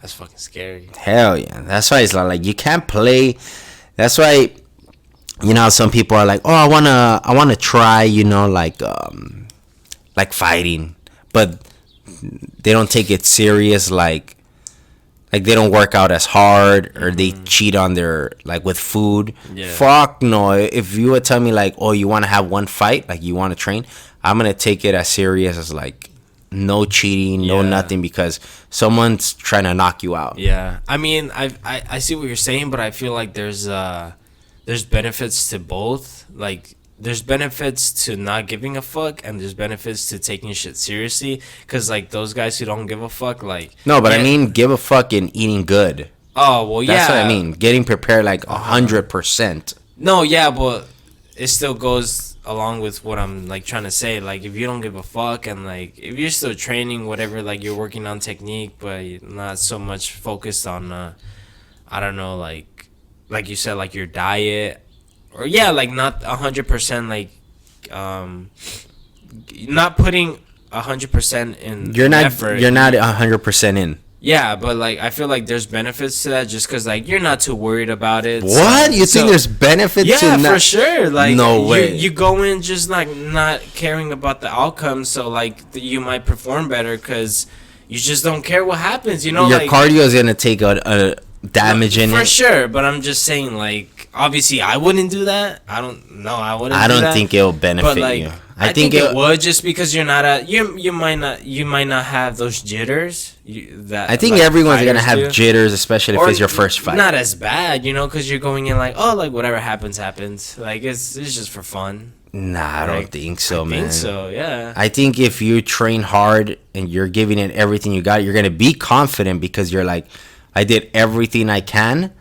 That's fucking scary. Hell yeah. That's why it's like you can't play. That's why, you know, some people are like, oh, I wanna try, you know, like fighting, but they don't take it serious, like they don't work out as hard, or they cheat on their, like, with food. Fuck no. If you would tell me like, oh, you want to have one fight, like you want to train, I'm gonna take it as serious as like no cheating, no nothing, because someone's trying to knock you out. I mean, I see what you're saying, but I feel like there's benefits to both. Like, there's benefits to not giving a fuck, and there's benefits to taking shit seriously. Because, like, those guys who don't give a fuck, like... No, but I mean, give a fuck in eating good. Oh, well, yeah. That's what I mean. Getting prepared, like, 100%. No, yeah, but it still goes along with what I'm, like, trying to say. Like, if you don't give a fuck, and, like, if you're still training, whatever, like, you're working on technique, but you're not so much focused on, I don't know, like you said, like, your diet... Or like not 100%, like not putting 100% in. You're not effort. You're not 100% in. Yeah, but like I feel like there's benefits to that, just because like you're not too worried about it. What? You think there's benefits? Yeah, for sure. Like, no way. You go in just like not caring about the outcome, so like you might perform better because you just don't care what happens. You know, your like, cardio is gonna take a damage in it. For sure, but I'm just saying, like, obviously I wouldn't do that. I don't think it'll benefit you. I think it would, just because you're not you might not have those jitters I think, like, everyone's gonna have jitters, especially if it's your first fight. Not as bad, you know, because you're going in like, oh, like whatever happens. Like it's just for fun. Nah, I don't think so, man. I think so, yeah. I think if you train hard and you're giving it everything you got, you're gonna be confident, because you're like, I did everything I can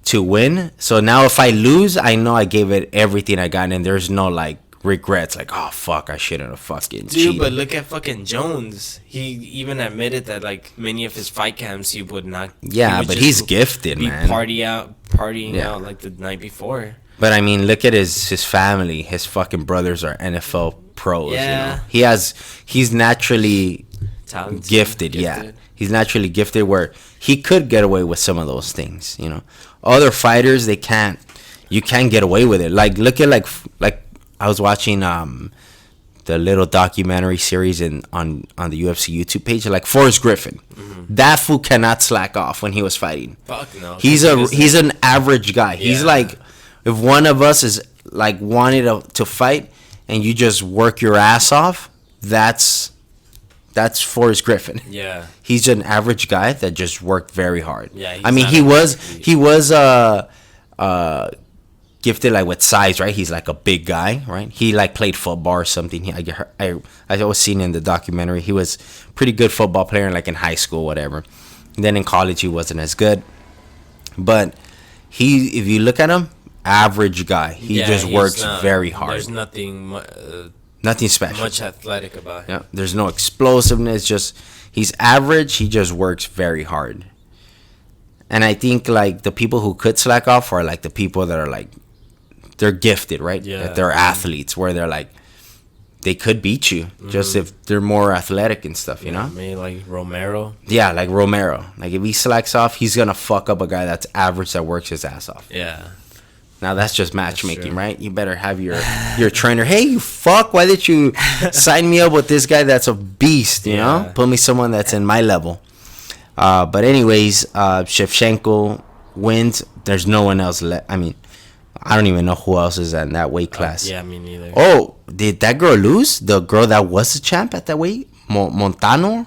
to win. So now if I lose, I know I gave it everything I got, and there's no like regrets, like, oh fuck, I shouldn't have fucking cheated. But look at fucking Jones. He even admitted that like many of his fight camps he would not. Yeah, but he's gifted, man. Partying out like the night before. But I mean, look at his family. His fucking brothers are NFL pros. Yeah. You know? He's naturally talented, gifted. Yeah, he's naturally gifted, where he could get away with some of those things. You know, other fighters, they can't. You can't get away with it. Like, look at like I was watching the little documentary series on the UFC YouTube page, like Forrest Griffin. Mm-hmm. That fool cannot slack off when he was fighting. Fuck no. He's an average guy. Yeah. He's like, if one of us is like wanted to fight and you just work your ass off, that's Forrest Griffin. Yeah. He's an average guy that just worked very hard. Yeah. I mean, he was gifted like with size, right? He's like a big guy, right? He like played football or something. I was seeing in the documentary, he was pretty good football player, like in high school, whatever. And then in college, he wasn't as good. But if you look at him, average guy. He just works very hard. There's nothing special. Much athletic about him. Yeah, there's no explosiveness. Just he's average. He just works very hard. And I think like the people who could slack off are like the people that are like, they're gifted, right? Yeah. That they're athletes, where they're like, they could beat you just if they're more athletic and stuff, you know? Maybe like Romero. Yeah, like Romero. Like if he slacks off, he's gonna fuck up a guy that's average that works his ass off. Yeah. Now that's just matchmaking, right? You better have your trainer. Hey, you fuck! Why did you sign me up with this guy that's a beast? You know, put me someone that's in my level. But anyways, Shevchenko wins. There's no one else left. I mean, I don't even know who else is in that weight class. Yeah, me neither. Oh, did that girl lose? The girl that was the champ at that weight, Montano.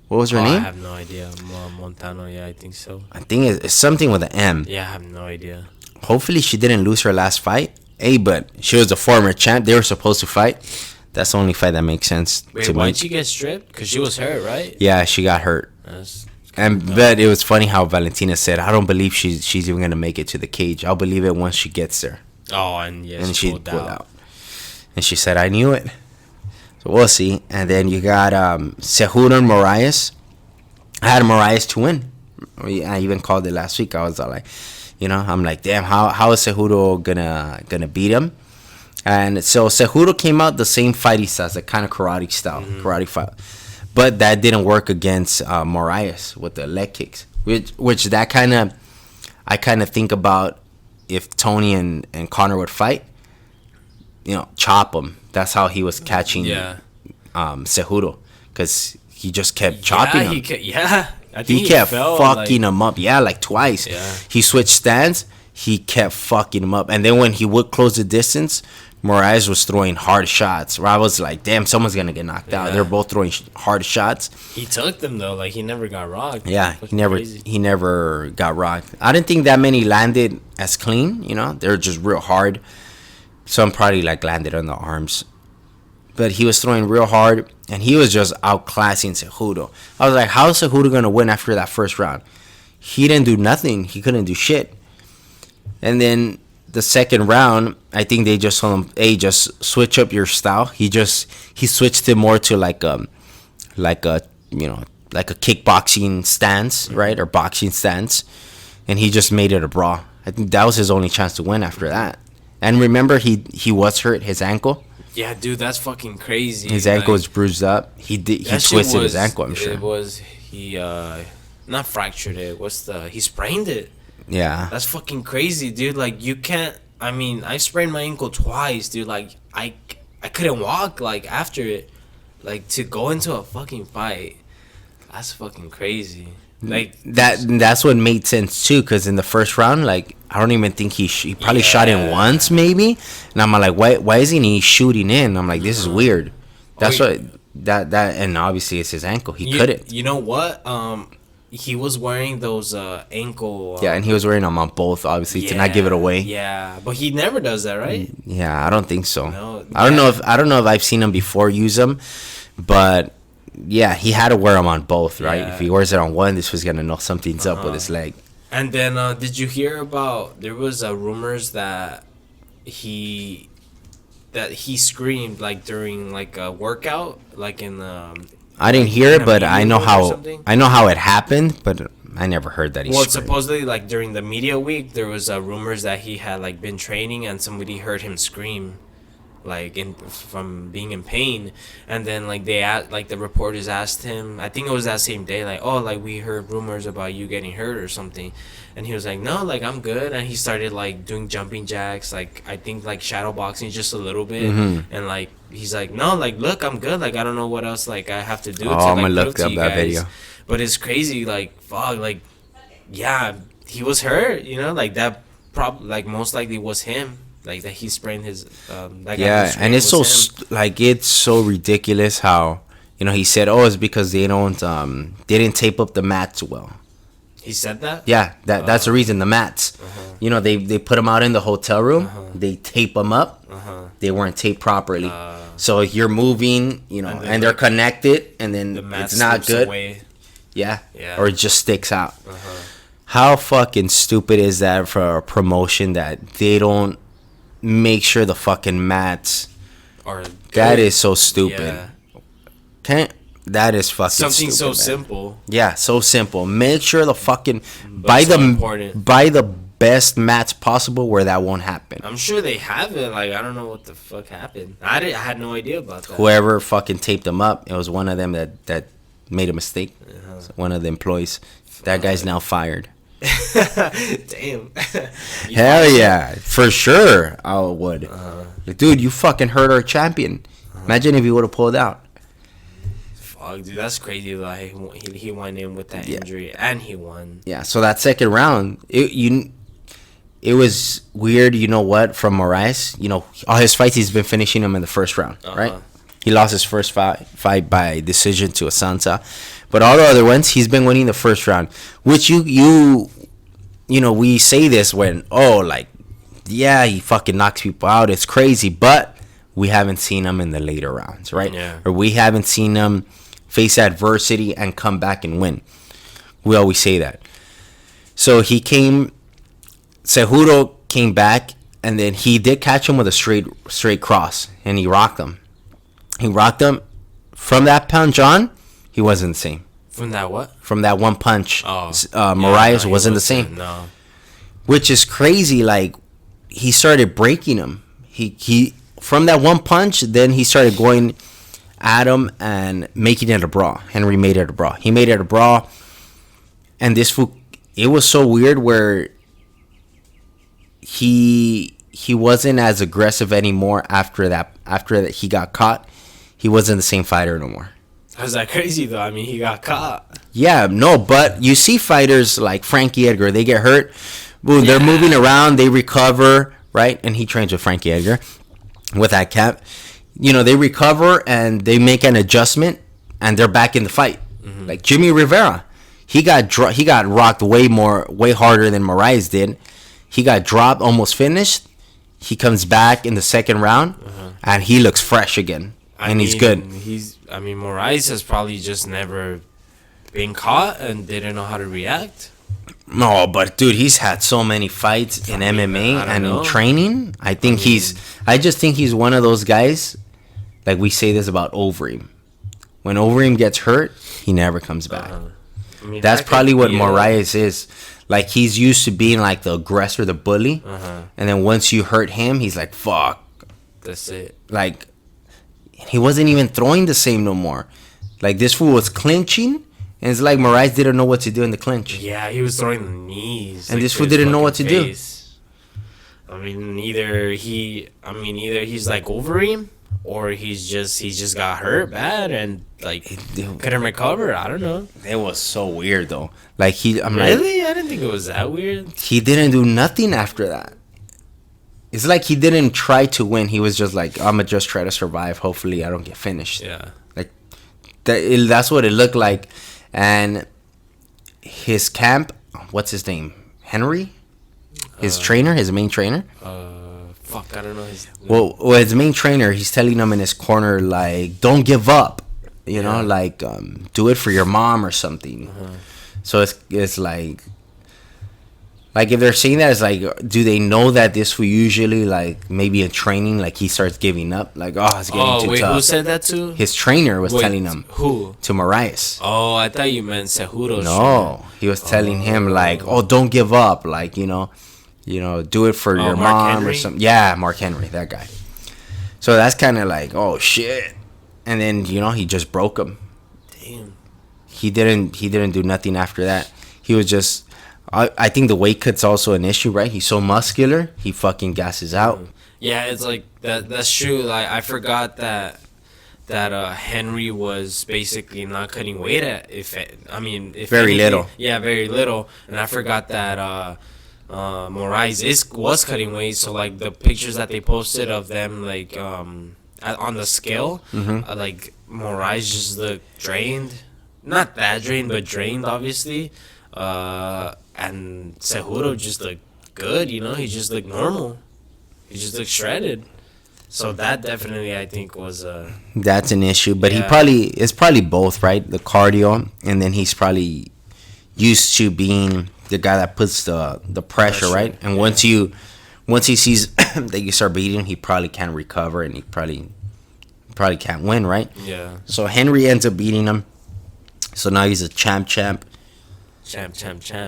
What was her name? I have no idea. Montano, yeah, I think so. I think it's something with an M. Yeah, I have no idea. Hopefully she didn't lose her last fight. Hey, but she was the former champ. They were supposed to fight. That's the only fight that makes sense Wait, to me. why'd she get stripped? Because she was hurt, right? Yeah, she got hurt. But it was funny how Valentina said, I don't believe she's even going to make it to the cage. I'll believe it once she gets there. Oh, and yes, and she pulled out. And she said, I knew it. So we'll see. And then you got Cejudo and Moraes. I had Moraes to win. I even called it last week. I was like, I'm like, damn, how is Cejudo gonna beat him? And so Cejudo came out the same fight he says, a kind of karate style, karate fight. But that didn't work against Moraes with the leg kicks. Which that I kind of think about if Tony and Conor would fight, chop him. That's how he was catching Cejudo, because he just kept chopping him. He kept fucking him up. Yeah, like twice. Yeah. He switched stands. He kept fucking him up. And then when he would close the distance, Moraes was throwing hard shots. Where I was like, damn, someone's going to get knocked out. They're both throwing hard shots. He took them, though. Like, he never got rocked. Yeah, he never got rocked. I didn't think that many landed as clean. They're just real hard. Some probably, landed on the arms. But he was throwing real hard, and he was just outclassing Cejudo. I was like, how is Cejudo going to win after that first round? He didn't do nothing. He couldn't do shit. And then the second round, I think they just told him, hey, just switch up your style. He switched it more to like a kickboxing stance, right? Or boxing stance. And he just made it a brawl. I think that was his only chance to win after that. And remember, he was hurt, his ankle. Yeah, dude, that's fucking crazy. His ankle was bruised up. He twisted his ankle, I'm sure. He not fractured it. He sprained it. Yeah. That's fucking crazy, dude. Like, you can't, I sprained my ankle twice, dude. Like, I couldn't walk, after it. Like, to go into a fucking fight, that's fucking crazy. Like, that's what made sense too, because in the first round, I don't even think he probably shot in once, maybe. And I'm like, why isn't he shooting in? I'm like, this is weird. That's what that and obviously it's his ankle. He couldn't. You know what? He was wearing those ankle. Yeah, and he was wearing them on both, obviously, to not give it away. Yeah, but he never does that, right? Yeah, I don't think so. No, I don't know if I've seen him before use them, but. Yeah, he had to wear them on both, right? Yeah. If he wears it on one, this was gonna know something's up with his leg. And then, did you hear about? There was rumors that he screamed during a workout, in the. I didn't hear it, but I know how it happened, but I never heard that he. Well, screamed. Supposedly, during the media week, there was rumors that he had been training and somebody heard him scream. From being in pain, and then the reporters asked him, I think it was that same day, we heard rumors about you getting hurt or something, and he was like, no, I'm good, and he started doing jumping jacks, I think shadow boxing just a little bit, and he's like, no, look, I'm good, I don't know what else I have to do to I'm gonna look up that video. But it's crazy, fuck, yeah, he was hurt, that most likely was him. That he sprained his and it's so it's so ridiculous how he said, oh, it's because they didn't tape up the mats well. He said that? Yeah, that's the reason. The mats, they put them out in the hotel room, they tape them up, they weren't taped properly, so you're moving, and they're connected, and then it's not good away. Yeah, or it just sticks out. How fucking stupid is that for a promotion that they don't make sure the fucking mats are good? That is so stupid. That is fucking something stupid, so man. Simple. Yeah, so simple. Make sure the fucking buy the best mats possible where that won't happen. I'm sure they have it. I don't know what the fuck happened. I had no idea about that. Whoever fucking taped them up, it was one of them that made a mistake. One of the employees. That guy's now fired. Damn. Hell yeah, for sure I would. Like, dude, you fucking hurt our champion. Imagine if he would have pulled out. Fuck, dude, that's crazy. Like he went in with that injury and he won. Yeah, so that second round, it was weird. You know what? From Moraes, all his fights he's been finishing them in the first round, right? He lost his first fight by decision to Asanta, but all the other ones he's been winning the first round. Which we say this when he fucking knocks people out. It's crazy, but we haven't seen him in the later rounds, right? Yeah. Or we haven't seen him face adversity and come back and win. We always say that. So Cejudo came back, and then he did catch him with a straight cross, and he rocked him. From that punch on, he wasn't the same. From that what? From that one punch, Moraes wasn't the same. No. Which is crazy. Like, he started breaking him. He from that one punch, then he started going at him and making it a brawl. Henry made it a brawl. He made it a brawl, and it was so weird where he wasn't as aggressive anymore after that he got caught. He wasn't the same fighter no more. How's that crazy though? I mean, he got caught. Yeah, no, but you see fighters like Frankie Edgar, they get hurt, boom, they're moving around, they recover, right? And he trains with Frankie Edgar with that cap. They recover and they make an adjustment and they're back in the fight. Mm-hmm. Like Jimmy Rivera, he got rocked way harder than Moraes did. He got dropped, almost finished. He comes back in the second round, and he looks fresh again, he's good. Moraes has probably just never been caught and didn't know how to react. No, but dude, he's had so many fights in MMA and in training. I just think he's one of those guys. Like we say this about Overeem. When Overeem gets hurt, he never comes back. That's probably what Moraes is. Like, he's used to being like the aggressor, the bully, and then once you hurt him, he's like, "Fuck." That's it. Like, he wasn't even throwing the same no more. Like, this fool was clinching, and it's like Moraes didn't know what to do in the clinch. Yeah, he was throwing the knees. And this fool didn't know what to do. Either he's like Overeem, or he's just got hurt bad and like couldn't recover. I don't know. It was so weird though. Like really, I didn't think it was that weird. He didn't do nothing after that. It's like he didn't try to win. He was just like, I'm gonna just try to survive. Hopefully, I don't get finished. Yeah. Like that's what it looked like. And his camp, what's his name? Henry, his main trainer. Fuck, I don't know his name. Well, his main trainer, he's telling him in his corner, like, don't give up, like, do it for your mom or something. So it's like if they're saying that, it's like, do they know that this will usually, like, maybe in training, like, he starts giving up, like, it's getting too tough. Who said that to? His trainer was telling him. Who? To Moraes. Oh, I thought you meant Cejudo. No, he was telling him, like, don't give up, like, do it for your Mark mom Henry? or something. Yeah, Mark Henry, that guy. So that's kind of like, oh shit. And then he just broke him. Damn. He didn't do nothing after that. He was just. I think the weight cut's also an issue, right? He's so muscular, he fucking gasses out. Yeah, it's like that. That's true. Like, I forgot that Henry was basically not cutting weight if very little. Yeah, very little. And I forgot that Moraes was cutting weight. So like the pictures that they posted of them like on the scale, like Moraes just looked drained. Not that drained, but drained, obviously. And Cejudo just looked good, he just looked normal. He just looked shredded. So that definitely, I think, was that's an issue. But it's probably both, right? The cardio, and then he's probably used to being the guy that puts the pressure, right? And once he sees that you start beating, he probably can't recover, and he probably can't win, right? Yeah. So Henry ends up beating him. So now he's a champ.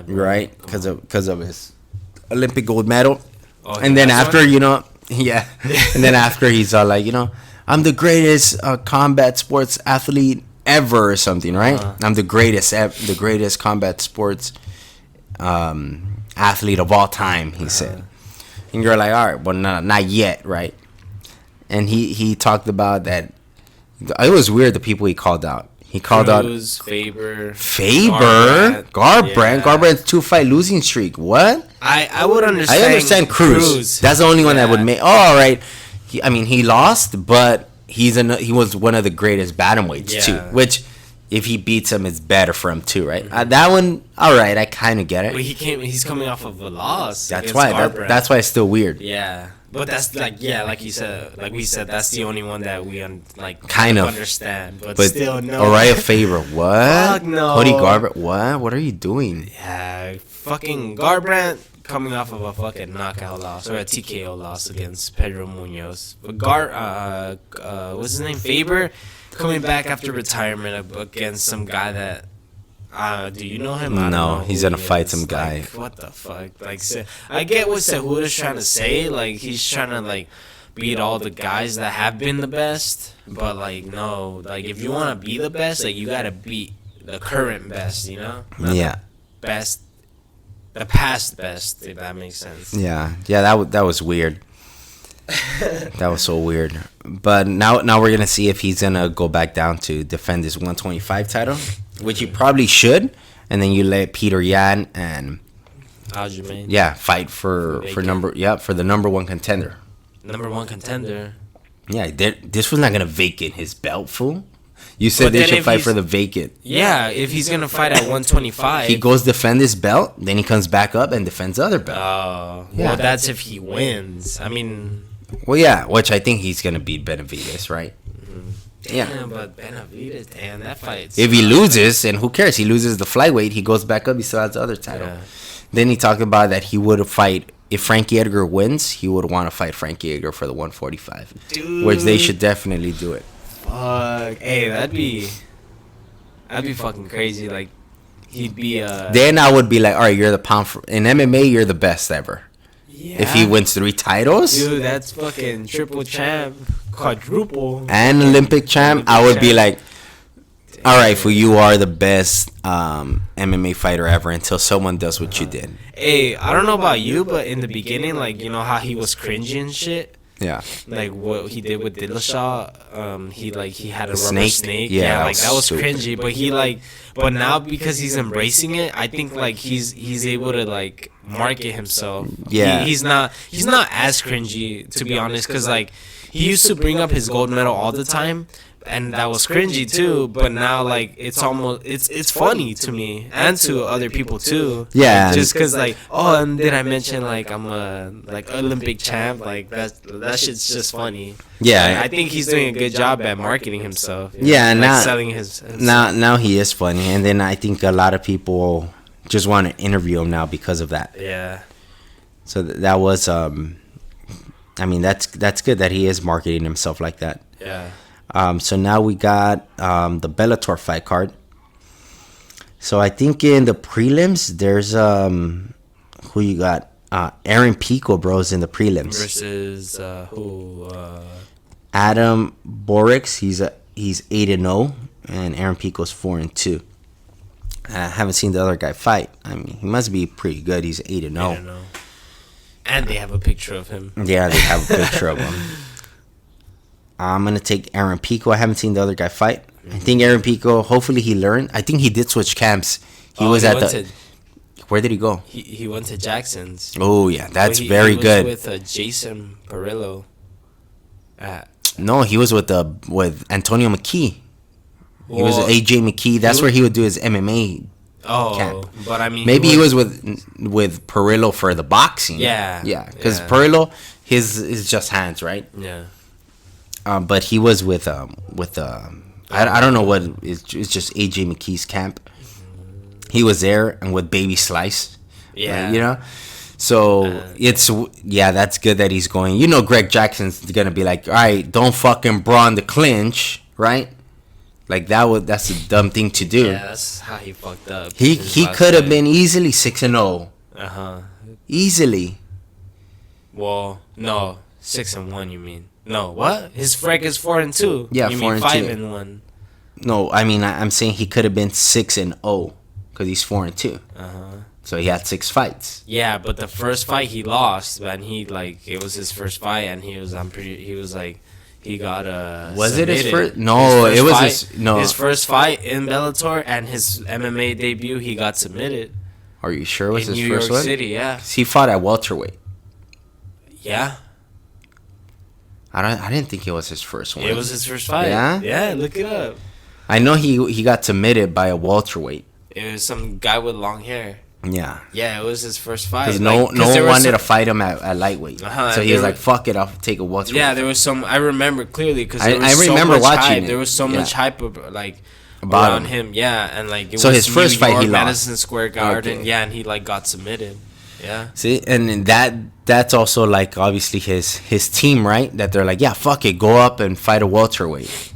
Right? Because of his Olympic gold medal. Oh, and then after, yeah. And then after he's all like, I'm the greatest combat sports athlete ever or something, right? I'm the greatest combat sports athlete of all time. He said, and you're like, all right, well, not yet, right? And he talked about that. It was weird the people he called out. He called Cruz, out Faber, Garbrandt. Yeah. Garbrandt's 2-fight losing streak. What? I would understand. I understand Cruz. That's the only one that would make. Oh, all right. He lost, but he was one of the greatest bantamweights too. Which, if he beats him, it's better for him too, right? That one, all right. I kind of get it. But he's coming off of a loss. That's why. That's why it's still weird. Yeah. But that's like like you said, like we said, that's the only one that we kind of understand. But still, no. Uriah Faber, what? Fuck no. Cody Garbrandt, what? What are you doing? Yeah, fucking Garbrandt coming off of a fucking knockout loss or a TKO loss against Pedro Munoz. But what's his name? Faber coming back after retirement against some guy that. Do you know him? I don't know he's gonna fight some guy. Like, what the fuck? Like, I get what Cejudo's trying to say. Like, he's trying to like beat all the guys that have been the best. But like, no. Like, if you want to be the best, like, you gotta beat the current best. You know? Not the best, the past best. If that makes sense. Yeah. That was weird. That was so weird. But now we're gonna see if he's gonna go back down to defend his 125 title. Which you probably should, and then you let Peter Yan and Aljamain fight for the number one contender. Number one contender. Yeah, this was not gonna vacate his belt, fool. You said they should fight for the vacant. Yeah, if he's gonna fight at 125, he goes defend his belt, then he comes back up and defends the other belt. Oh, well, that's if he wins. I mean, well, yeah, which I think he's gonna beat Benavidez, right? Yeah, but Benavidez, damn, that fight. If he loses, and who cares? He loses the flyweight, he goes back up, he still has the other title. Yeah. Then he talked about that he would fight, if Frankie Edgar wins, he would want to fight Frankie Edgar for the 145. Dude. Which they should definitely do it. Fuck. Hey, that'd be fucking crazy. Like, he'd be Then I would be like, all right, you're the pound for... In MMA, you're the best ever. Yeah. If he wins 3 titles... Dude, that's fucking triple champ. Quadruple and Olympic champ, I would be like, all right, for you are the best MMA fighter ever until someone does what you did. Hey, I don't know about you, but in the beginning, like, you know how he was cringy and shit. Yeah. Like what he did with Dillashaw, he had a rubber snake. Yeah, like that was cringy. But now because he's embracing it, I think like he's able to like market himself. Yeah. He's not as cringy, to be honest, because like he used to bring up his gold medal all the time, and that was cringy too. But now like it's almost it's funny to me and to other people too. Yeah. Like, just because like, oh, and did I mention like I'm a like Olympic champ? Like that shit's just funny. Yeah. Like, I think he's doing a good job at marketing himself. Yeah, and like now selling his now he is funny, and then I think a lot of people just want to interview him now because of that. Yeah. So that was I mean that's good that he is marketing himself like that. Yeah. So now we got the Bellator fight card. So I think in the prelims there's who you got? Aaron Pico, bros, in the prelims versus who? Adam Borix. He's 8-0, and Aaron Pico's 4-2. I haven't seen the other guy fight. I mean, he must be pretty good. He's 8-0. And they have a picture of him. Yeah, they have a picture of him. I'm going to take Aaron Pico. I haven't seen the other guy fight. I think Aaron Pico, hopefully he learned. I think he did switch camps. Where did he go? He went to Jackson's. Oh, yeah. That's very good. He was with Jason Perillo. No, he was with Antonio McKee. He was with AJ McKee. That's where he would do his MMA camp. But I mean... Maybe he was with Perillo for the boxing. Yeah. Yeah, because Perillo, his is just hands, right? Yeah. But he was with I don't know what it's just AJ McKee's camp. He was there and with Baby Slice. Yeah. You know? So that's good that he's going. You know Greg Jackson's gonna be like, all right, don't fucking brawn the clinch, right? Like that's a dumb thing to do. Yeah, that's how he fucked up. He could have been easily 6-0. Easily. Well, no, 6-1. You mean? No, what? His record is 4-2. Yeah, you 4-2. 5-1. No, I mean I'm saying he could have been 6-0 because he's 4-2. So he had 6 fights. Yeah, but the first fight he lost, and he like it was his first fight, and he was like he got Was it his submitted. first? No, it was fight, his first fight in Bellator, and his MMA debut. He got submitted. Are you sure it was in his New first York one? City, yeah. 'Cause he fought at welterweight. Yeah, I didn't think it was his first one. it was his first fight. Yeah? Yeah, look it up. I know he got submitted by a welterweight. It was some guy with long hair. Yeah. Yeah, it was his first fight. Because no one wanted to fight him at lightweight. So he was like, fuck it, I'll take a welterweight. Yeah, there was some. I remember clearly because I remember watching it. There was so Yeah. much hype like About around him. Yeah, and like it So was his first New fight, York, he lost. Madison Square Garden. Okay. Yeah, and he like got submitted. Yeah. See, and that's also like obviously his team, right? That they're like, yeah, fuck it, go up and fight a welterweight.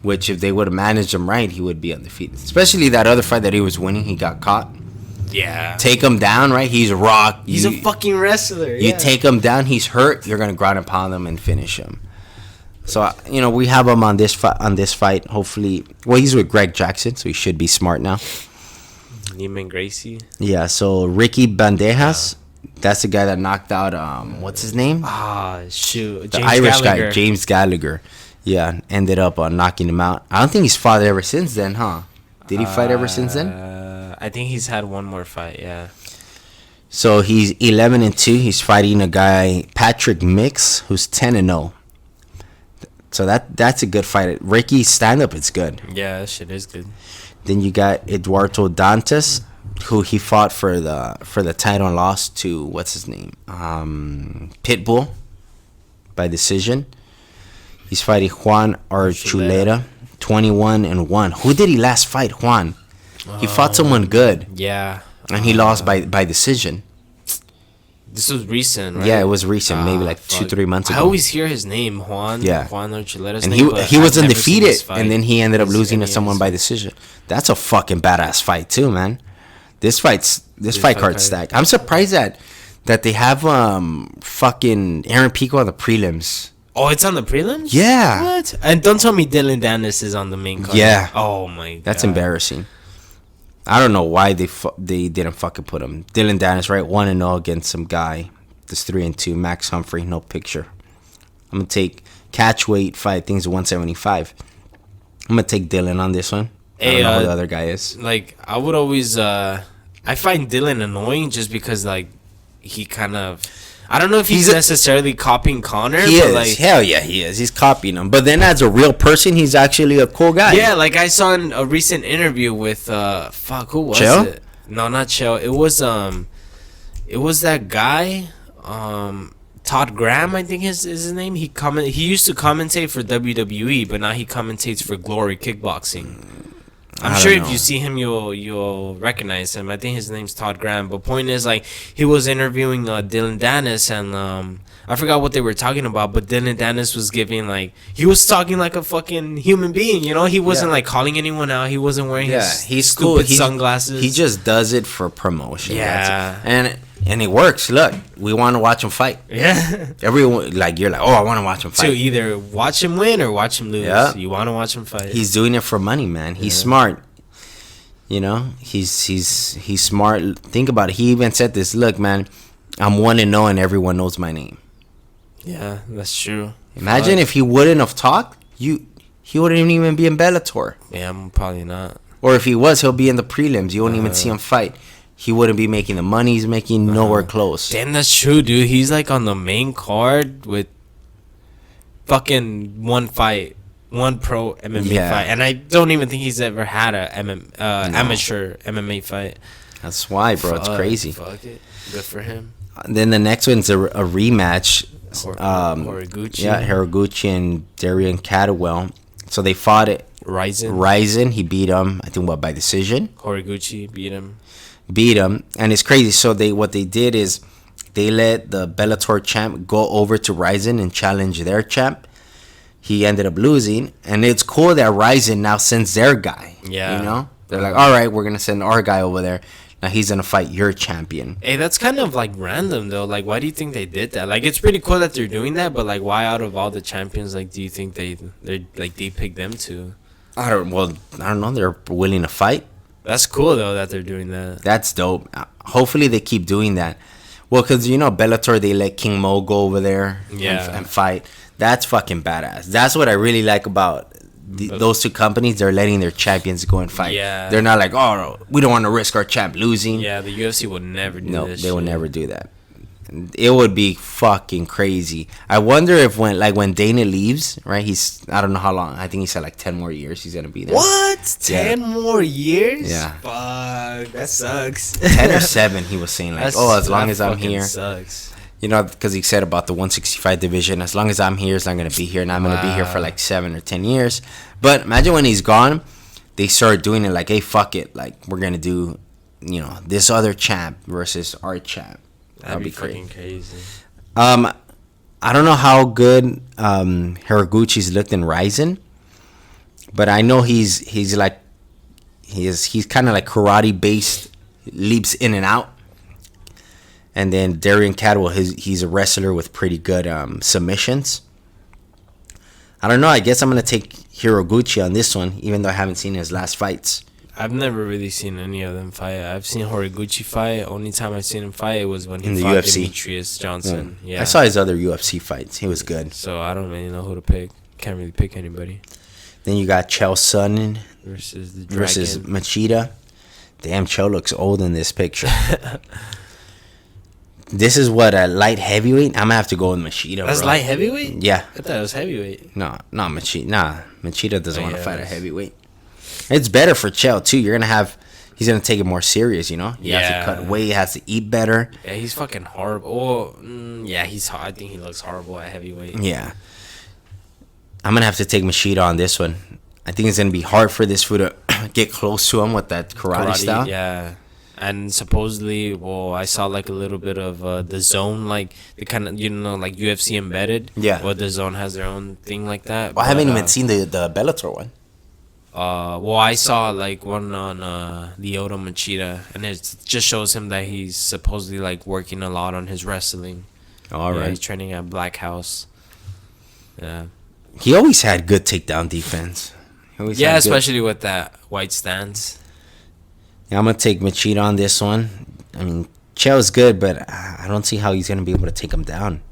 Which if they would have managed him right, he would be undefeated. Especially that other fight that he was winning, he got caught. Yeah. Take him down, right? He's rock. He's a fucking wrestler. You yeah. take him down, he's hurt. You're gonna ground and pound him and finish him. So we have him on this fight. Hopefully, well, he's with Greg Jackson, so he should be smart now. Neiman Gracie. Yeah. So Ricky Bandejas, that's the guy that knocked out what's his name? Ah, shoot. The Irish guy, James Gallagher. Yeah, ended up knocking him out. I don't think he's fought ever since then, huh? Did he fight ever since then? I think he's had one more fight. Yeah. So he's 11-2. He's fighting a guy, Patrick Mix, who's 10-0. So that's a good fight. Ricky's stand-up, it's good. Yeah, that shit is good. Then you got Eduardo Dantas, who he fought for the title and lost to, what's his name? Pitbull by decision. He's fighting Juan Archuleta, 21-1. Who did he last fight? Juan. He fought someone good. Yeah. And he lost by decision. This was recent, right? Yeah, it was recent, maybe like 2-3 months ago. I always hear his name, Juan. Yeah. Juan Archuleta's And name, but he was I've never seen undefeated, this fight. and then he ended up losing to someone by decision. That's a fucking badass fight too, man. This fight card's stacked. I'm surprised that they have fucking Aaron Pico on the prelims. Oh, it's on the prelims? Yeah. What? And don't tell me Dylan Dennis is on the main card. Yeah. Oh my god. That's embarrassing. I don't know why they didn't fucking put him. Dylan Dennis, right? 1-0 against some guy. This 3-2. Max Humphrey, no picture. I'm gonna take catch weight fight things at 175. I'm gonna take Dylan on this one. I don't know who the other guy is. Like I would always I find Dylan annoying just because like he kind of I don't know if he's necessarily copying Connor. He but is. like, Hell yeah, he is. He's copying him. But then as a real person, he's actually a cool guy. Yeah, like I saw in a recent interview with who was Chael? it? No, not Chael. It was that guy, Todd Graham, I think is his name. He used to commentate for WWE, but now he commentates for Glory Kickboxing. I'm sure if you see him, you'll recognize him. I think his name's Todd Graham. But point is, like, he was interviewing Dylan Dennis, and I forgot what they were talking about. But Dylan Dennis was giving he was talking like a fucking human being. You know, he wasn't like calling anyone out. He wasn't wearing his stupid sunglasses. He just does it for promotion. Yeah, and it works. Look, we want to watch him fight. Yeah, everyone you're like, oh, I want to watch him fight. So either watch him win or watch him lose. Yeah. You want to watch him fight. He's doing it for money, man. He's smart. You know, he's smart. Think about it. He even said this. Look, man, I'm 1-0 and everyone knows my name. Yeah, that's true. Imagine if he wouldn't have talked, he wouldn't even be in Bellator. Yeah, probably not. Or if he was, he'll be in the prelims. You won't even see him fight. He wouldn't be making the money he's making nowhere close. Damn, that's true, dude. He's like on the main card with fucking one fight, one pro MMA fight, and I don't even think he's ever had a amateur MMA fight. That's why, bro. It's crazy. Fuck it. Good for him. Then the next one's a rematch. Horiguchi. Yeah, Horiguchi and Darian Catawell. So they fought it. Ryzen. He beat him. I think by decision. Horiguchi beat him, and it's crazy. So what they did is they let the Bellator champ go over to Ryzen and challenge their champ. He ended up losing, and it's cool that Ryzen now sends their guy. Yeah, you know, they're like, all right, we're gonna send our guy over there. Now he's gonna fight your champion. Hey, that's kind of like random though. Like, why do you think they did that? Like, it's pretty cool that they're doing that, but like, why out of all the champions, like, do you think they picked them to? I don't know. They're willing to fight. That's cool though that they're doing that. That's dope. hopefully they keep doing that. Well, because Bellator, they let King Mo go over there and fight. That's fucking badass. That's what I really like about those two companies. They're letting their champions go and fight. Yeah. They're not like, oh, no, we don't want to risk our champ losing. Yeah, the UFC would never do this. No, they would never do that. It would be fucking crazy. I wonder if when Dana leaves, right? I don't know how long. I think he said like 10 more years he's gonna be there. What? 10 more years? Yeah. Fuck, that sucks. 10 or 7, he was saying like, as long as I'm here. Sucks. Because he said about the 165 division, as long as I'm here, I'm gonna be here, and I'm gonna be here for like 7 or 10 years. But imagine when he's gone, they start doing it like, hey, fuck it, like we're gonna do, this other champ versus our champ. That'd be fucking crazy. I don't know how good Haraguchi's looked in Ryzen, but I know he's kind of like karate based, leaps in and out. And then Darian Cadwell, he's a wrestler with pretty good submissions. I don't know. I guess I'm gonna take Hiraguchi on this one, even though I haven't seen his last fights. I've never really seen any of them fight. I've seen Horiguchi fight. Only time I've seen him fight was when he fought UFC. Demetrius Johnson. Yeah. I saw his other UFC fights. He was good. So I don't really know who to pick. Can't really pick anybody. Then you got Chael Sonnen versus Machida. Damn, Chael looks old in this picture. This is what, a light heavyweight? I'm gonna have to go with Machida. That's bro. Light heavyweight? Yeah. I thought it was heavyweight. No, Machida. Nah, Machida doesn't want to fight a heavyweight. It's better for Chael too. He's gonna take it more serious, He has to cut weight. He has to eat better. Yeah, he's fucking horrible. I think he looks horrible at heavyweight. Yeah. I'm gonna have to take Machida on this one. I think it's gonna be hard for this fool to get close to him with that karate style. Yeah. And supposedly, I saw like a little bit of the zone, like the kind of like UFC embedded. Yeah. Well, the zone has their own thing like that. Well, I haven't even seen the Bellator one. I saw like one on Lyoto Machida, and it just shows him that he's supposedly like working a lot on his wrestling. All right. He's training at Black House. Yeah. He always had good takedown defense. Especially with that white stance. Yeah, I'm gonna take Machida on this one. I mean, Chael's good, but I don't see how he's gonna be able to take him down.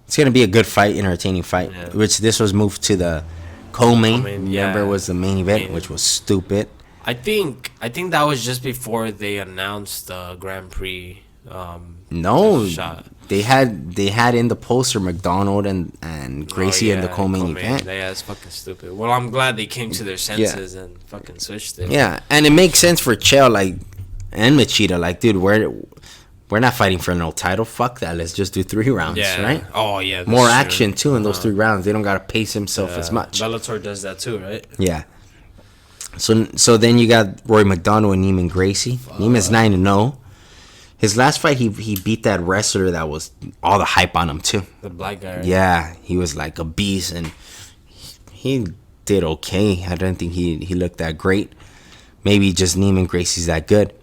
It's gonna be a good fight, entertaining fight. Yeah. Which this was moved to the co-main. Remember, was the main event, which was stupid. I think that was just before they announced the Grand Prix. No, they had in the poster Macdonald and Gracie in the co-main event. Yeah, it's fucking stupid. Well, I'm glad they came to their senses and fucking switched it. Yeah, and it makes sense for Chael and Machida. Like, dude, we're not fighting for no title. Fuck that. Let's just do 3 rounds, right? Oh yeah, more action too in those 3 rounds. They don't gotta pace himself as much. Bellator does that too, right? Yeah. So then you got Roy McDonald and Neiman Gracie. Neiman's 9-0. His last fight, he beat that wrestler that was all the hype on him too. The black guy. Right? Yeah, he was like a beast, and he did okay. I don't think he looked that great. Maybe just Neiman Gracie's that good.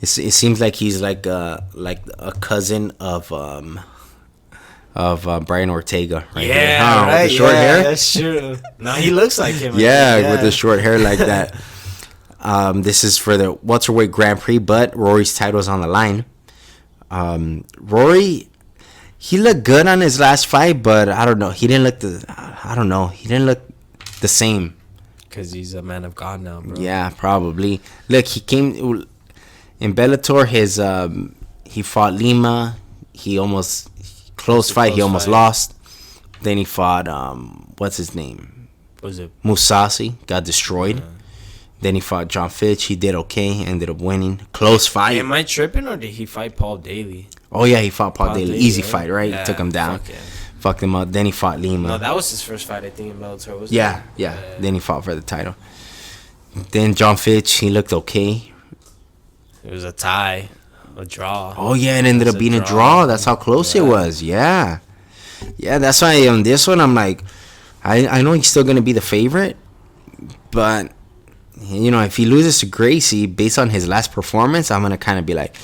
It seems like he's like a cousin of Brian Ortega. Right here. Right. With the short hair. That's true. No, he looks like him. With the short hair like that. This is for the welterweight Grand Prix, but Rory's title's on the line. Rory, he looked good on his last fight, but I don't know. He didn't look the same. Because he's a man of God now, bro. Yeah, probably. Look, he came in Bellator. He fought Lima. He almost close fight. He almost lost. Then he fought what's his name? Was it Musasi? Got destroyed. Then he fought John Fitch. He did okay. Ended up winning. Close fight. Am I tripping, or did he fight Paul Daly? Oh, yeah. He fought Paul Daly. Easy fight, right? Yeah, took him down. Fucked him up. Then he fought Lima. No, that was his first fight, I think, in Bellator, wasn't it? Yeah. Then he fought for the title. Then John Fitch, he looked okay. It was a tie. A draw. Oh, yeah. It ended up being a draw. That's how close it was. Yeah. Yeah, that's why on this one, I'm like, I know he's still going to be the favorite, but... if he loses to Gracie based on his last performance, I'm gonna kind of be like,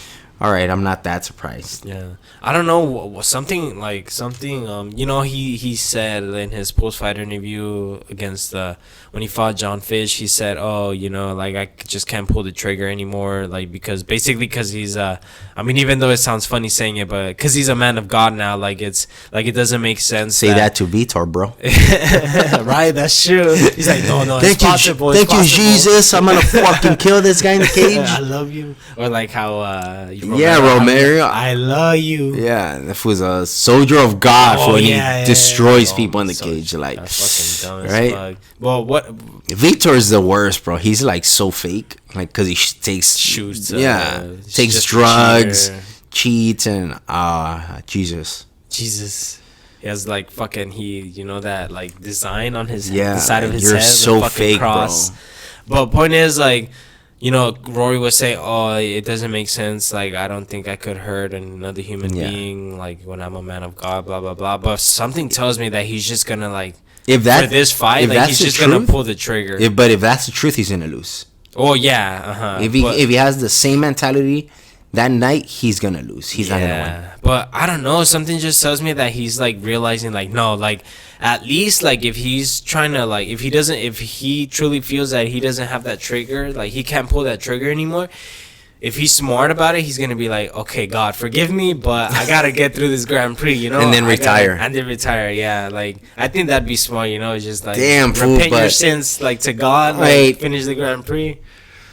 All right, I'm not that surprised. Yeah, I don't know something. You know, he said in his post fight interview against when he fought John Fish, he said, "Oh, you know, like I just can't pull the trigger anymore, like because he's I mean, even though it sounds funny saying it, but because he's a man of God now, like it doesn't make sense." Say that to Vitor, bro. Right, that's true. He's like, no, thank it's you, possible. thank you, Jesus. I'm gonna fucking kill this guy in the cage. I love you. Or like how Romero. I love you. Yeah, that was a soldier of God when he destroys people in the cage. Like, that's fucking dumb right? as fuck. Well, what? Vitor is the worst, bro. He's like so fake, like because he takes Shoots. takes drugs, cheats, and Jesus. He has like fucking you know that like design on his the side of his you're head. so the fake, cross. Bro. But point is like, you know, Rory would say, "Oh, it doesn't make sense. Like, I don't think I could hurt another human being. Like, when I'm a man of God, blah blah blah." But something tells me that he's just gonna like, for this fight, like he's just gonna pull the trigger. But if that's the truth, he's gonna lose. Oh yeah, If he has the same mentality that night, he's gonna lose. He's not gonna win. But I don't know. Something just tells me that he's like realizing, like, no, like at least like if he's trying to like if he truly feels that he doesn't have that trigger, like he can't pull that trigger anymore. If he's smart about it, he's gonna be like, okay, God, forgive me, but I gotta get through this Grand Prix, you know, and then retire. Yeah, like I think that'd be smart, you know, just like repent your sins, like to God, like finish the Grand Prix.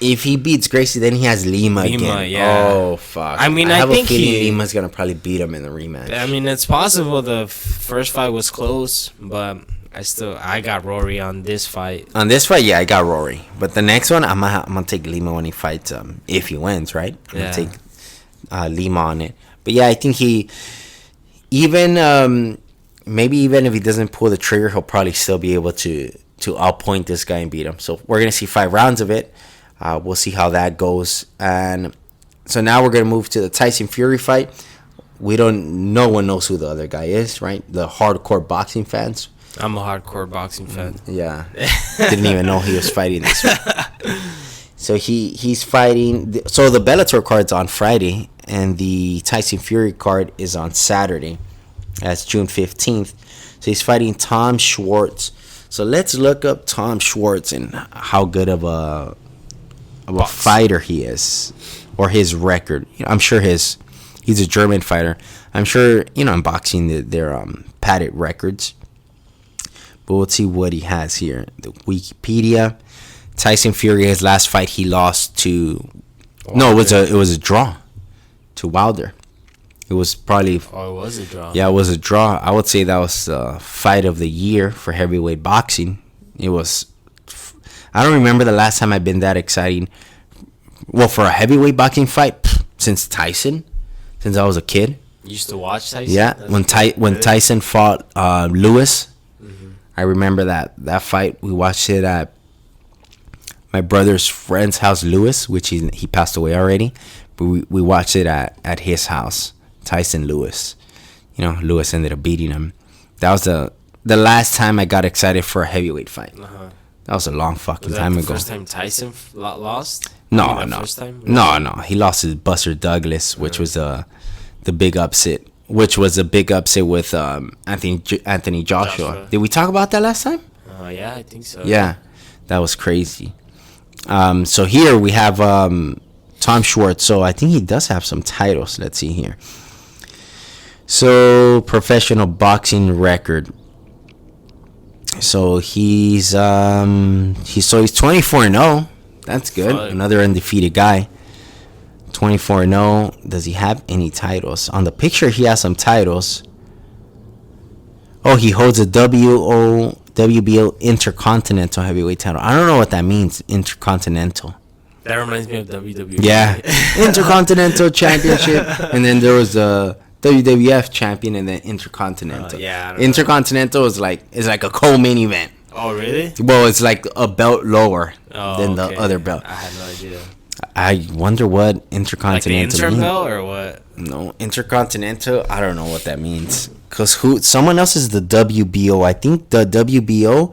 If he beats Gracie, then he has Lima again. Yeah. Oh fuck! I mean, I have think a feeling Lima's gonna probably beat him in the rematch. I mean, it's possible. The first fight was close, but I got Rory on this fight. On this fight, yeah, I got Rory. But the next one, I'm gonna take Lima when he fights. If he wins, right? I'm gonna take Lima on it. But yeah, I think he maybe even if he doesn't pull the trigger, he'll probably still be able to outpoint this guy and beat him. So we're gonna see 5 rounds of it. We'll see how that goes. And so now we're going to move to the Tyson Fury fight. No one knows who the other guy is, right? The hardcore boxing fans. I'm a hardcore boxing fan. Yeah. Didn't even know he was fighting this one. So he's fighting. So the Bellator card's on Friday, and the Tyson Fury card is on Saturday. That's June 15th. So he's fighting Tom Schwartz. So let's look up Tom Schwartz and how good of a fighter he is, or his record. I'm sure he's a German fighter. I'm sure, in boxing they're padded records. But we'll see what he has here. The Wikipedia. Tyson Fury, his last fight he lost to Wilder. It was a draw to Wilder. It was probably it was a draw. Yeah, it was a draw. I would say that was the fight of the year for heavyweight boxing. It was I don't remember the last time I've been that exciting. Well, for a heavyweight boxing fight, since I was a kid. You used to watch Tyson? Yeah, when Tyson fought Lewis. Mm-hmm. I remember that fight. We watched it at my brother's friend's house, Lewis, which he passed away already. But we watched it at his house, Tyson Lewis. Lewis ended up beating him. That was the last time I got excited for a heavyweight fight. Uh-huh. That was a long fucking time ago. First time Tyson lost? No. First time? No. He lost to Buster Douglas, which was the big upset. Which was a big upset with Anthony Joshua. Did we talk about that last time? Yeah, I think so. Yeah, that was crazy. So here we have Tom Schwartz. So I think he does have some titles. Let's see here. So professional boxing record. So he's 24-0. That's good. Another undefeated guy. 24-0. Does he have any titles? On the picture, he has some titles. Oh, he holds a WBO Intercontinental Heavyweight title. I don't know what that means, Intercontinental. That reminds me of WWE. Yeah, Intercontinental Championship. And then there was a WWF champion and then Intercontinental. Intercontinental is like a co-main event. Oh, really? Well, it's like a belt lower than the other belt. I had no idea. I wonder what Intercontinental like the belt or what? No, Intercontinental, I don't know what that means. Because someone else is the WBO. I think the WBO,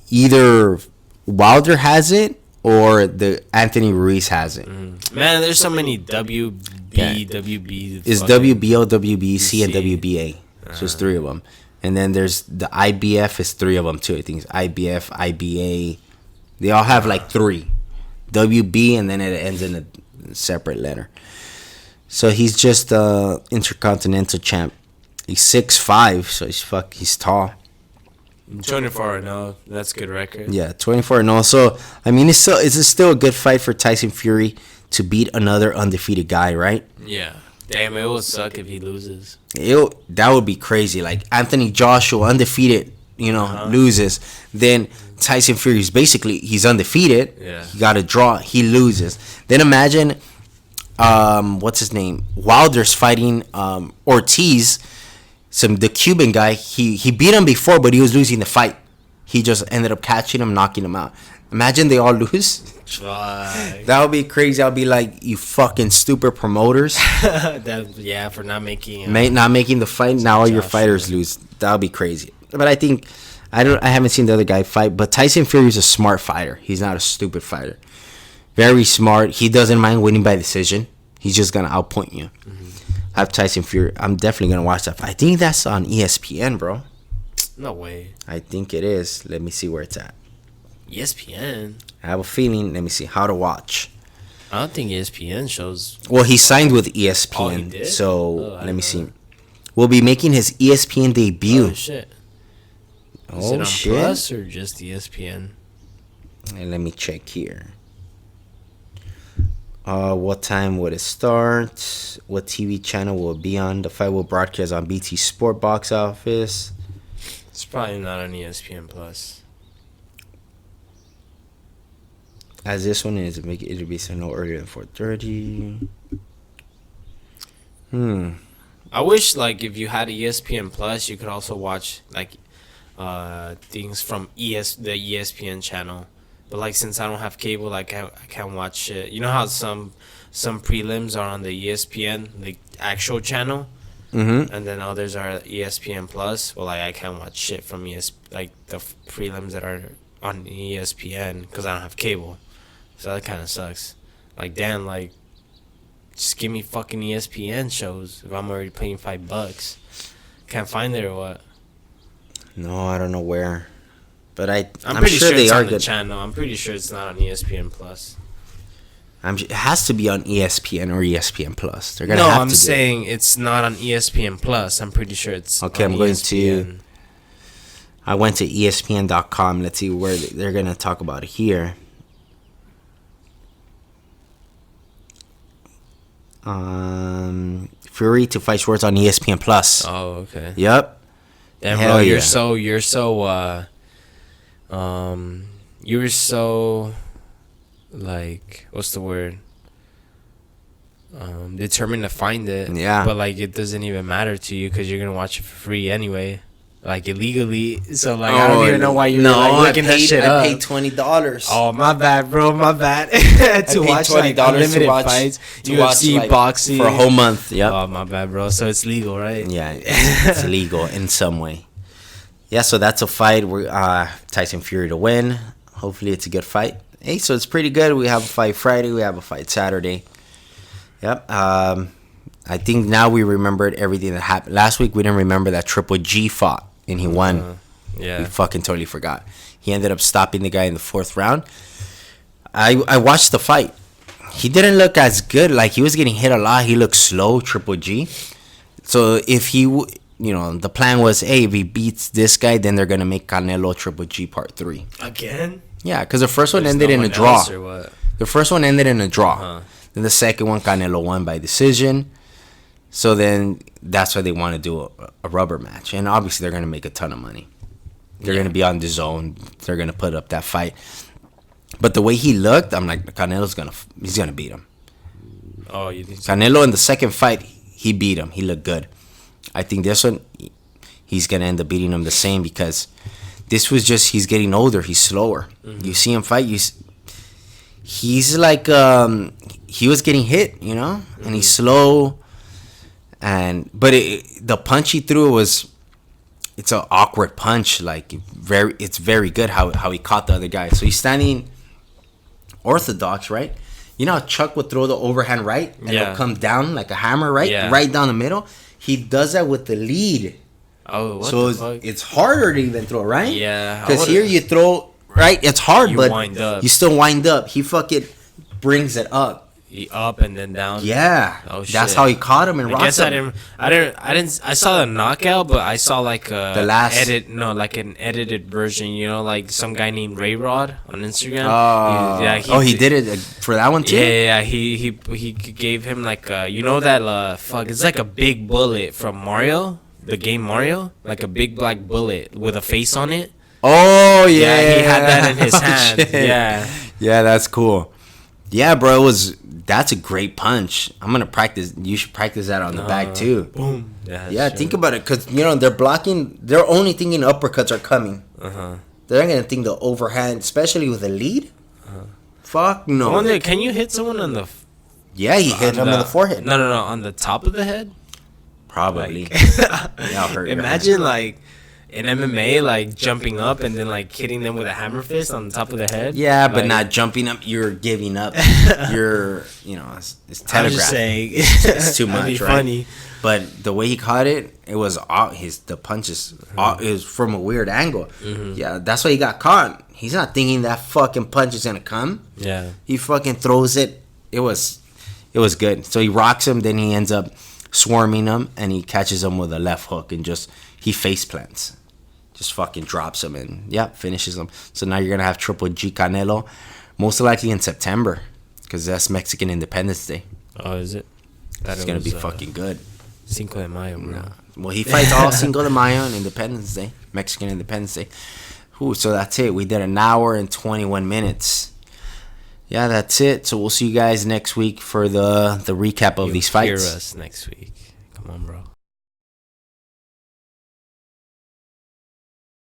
either Wilder has it or the Anthony Ruiz has it. Man, there's so many WB. It's WBO, WBC, and WBA. So it's 3 of them. And then there's the IBF is 3 of them too. I think it's IBF, IBA. They all have like 3. WB, and then it ends in a separate letter. So he's just intercontinental champ. He's 6'5", so he's tall. 24-0. That's a good record. Yeah, 24-0. So I mean, it's still a good fight for Tyson Fury to beat another undefeated guy, right? Yeah. Damn, it would suck if he loses. That would be crazy. Like Anthony Joshua, undefeated, loses. Then Tyson Fury is he's undefeated. Yeah. He got a draw. He loses. Then imagine, what's his name? Wilder's fighting Ortiz, the Cuban guy. He beat him before, but he was losing the fight. He just ended up catching him, knocking him out. Imagine they all lose. That would be crazy. I'll be like, you fucking stupid promoters. For not making the fight. Now all your fighters lose. That would be crazy. But I think I haven't seen the other guy fight. But Tyson Fury is a smart fighter. He's not a stupid fighter. Very smart. He doesn't mind winning by decision. He's just gonna outpoint you. I have Tyson Fury. I'm definitely gonna watch that fight. I think that's on ESPN, bro. No way. I think it is. Let me see where it's at. ESPN. I have a feeling. Let me see how to watch. I don't think ESPN shows. Well, he signed with ESPN. Oh, he did? So let me see. We'll be making his ESPN debut. Oh shit. Is it on Plus or just ESPN? And let me check here. What time would it start? What TV channel will it be on? The fight will broadcast on BT Sport box office. It's probably not on ESPN Plus. As this one is, it'll be no earlier than 4:30. I wish if you had ESPN Plus, you could also watch things from the ESPN channel. But since I don't have cable, I can't watch shit. You know how some prelims are on the ESPN, the actual channel, and then others are ESPN Plus. Well, I can't watch shit from the prelims that are on ESPN because I don't have cable. So that kind of sucks. Just give me fucking ESPN shows if I'm already paying $5. Can't find it or what? No, I don't know where. But I'm pretty sure they it's are on good. The channel. I'm pretty sure it's not on ESPN Plus. It has to be on ESPN or ESPN Plus. They're gonna no, have I'm to saying it's not on ESPN Plus. I'm pretty sure it's okay. On I'm going ESPN. to. I went to ESPN.com. Let's see where they're gonna talk about it here. Fury to fight Schwartz on ESPN Plus. Oh, okay. Yep. Damn, Hell bro, yeah. you're so what's the word? Determined to find it. Yeah. But it doesn't even matter to you because you're gonna watch it for free anyway. Illegally. So I don't even know why you're looking that shit up. I paid $20. Oh, my bad, bro. My bad. to watch $20 unlimited to watch fights, to UFC, watch, boxing for a whole month. Yep. Oh, my bad, bro. So it's legal, right? Yeah, it's legal in some way. Yeah, so that's a fight. We're Tyson Fury to win. Hopefully, it's a good fight. Hey, so it's pretty good. We have a fight Friday. We have a fight Saturday. Yep. I think now we remembered everything that happened last week. We didn't remember that Triple G fought. And he won. Yeah. We fucking totally forgot. He ended up stopping the guy in the 4th round. I watched the fight. He didn't look as good. He was getting hit a lot. He looked slow, Triple G. So if he, the plan was, hey, if he beats this guy, then they're going to make Canelo Triple G Part 3. Again? Yeah, because the first one ended in a draw. The first one ended in a draw. Then the second one, Canelo won by decision. So then that's why they want to do a rubber match. And obviously they're going to make a ton of money. They're going to be on the zone. They're going to put up that fight. But the way he looked, I'm like, Canelo's he's going to beat him. Oh, you think so? Canelo in the second fight, he beat him. He looked good. I think this one, he's going to end up beating him the same because this was just, he's getting older. He's slower. Mm-hmm. You see him fight, he's like, he was getting hit, and he's slow. But the punch he threw it's an awkward punch. It's very good how he caught the other guy. So he's standing orthodox, right? You know how Chuck would throw the overhand right and it'll come down like a hammer, right? Yeah. Right down the middle. He does that with the lead. Oh, what so the fuck? it's harder to even throw, right? Yeah. Because here you throw, right? It's hard, You but wind up. you still wind up. He fucking brings it up. Up and then down. Yeah. Oh, shit. That's how he caught him and I rocked guess him. I didn't. I saw the knockout, but I saw like The last- like an edited version. You know, like some guy named Ray Rod on Instagram. He did it for that one too? Yeah. He gave him like you know that fuck. It's like a big bullet from Mario, the game Mario, like a big black bullet with a face on it. Oh yeah. He had that in his Oh, hand. shit. Yeah. Yeah, that's cool. Yeah, bro, that's a great punch. I'm gonna practice. You should practice that on the back too. Boom. Yeah, think about it, cause they're blocking. They're only thinking uppercuts are coming. They're not gonna think the overhand, especially with a lead. Fuck no. I wonder, can you hit someone on the? Yeah, he hit him on the forehead. No, on the top of the head. Probably. Like, imagine like in MMA, like jumping up and then like hitting them with a hammer fist on the top of the head. Yeah, but like, not jumping up. You're giving up. You're, it's I'm telegraph. just saying, It's too that'd much, be right? funny. But the way he caught it, it was the punches. It was from a weird angle. Yeah, that's why he got caught. He's not thinking that fucking punch is gonna come. Yeah. He fucking throws it. It was good. So he rocks him. Then he ends up swarming him, and he catches him with a left hook and he face plants. Just fucking drops him and finishes him. So now you're gonna have Triple G Canelo, most likely in September, because that's Mexican Independence Day. Oh, is it? It's gonna be fucking good. Cinco de Mayo, bro. No. Well, he fights all Cinco de Mayo and Independence Day, Mexican Independence Day. Ooh, so that's it. We did an hour and 21 minutes. Yeah, that's it. So we'll see you guys next week for the recap of these fights. Hear us next week. Come on, bro.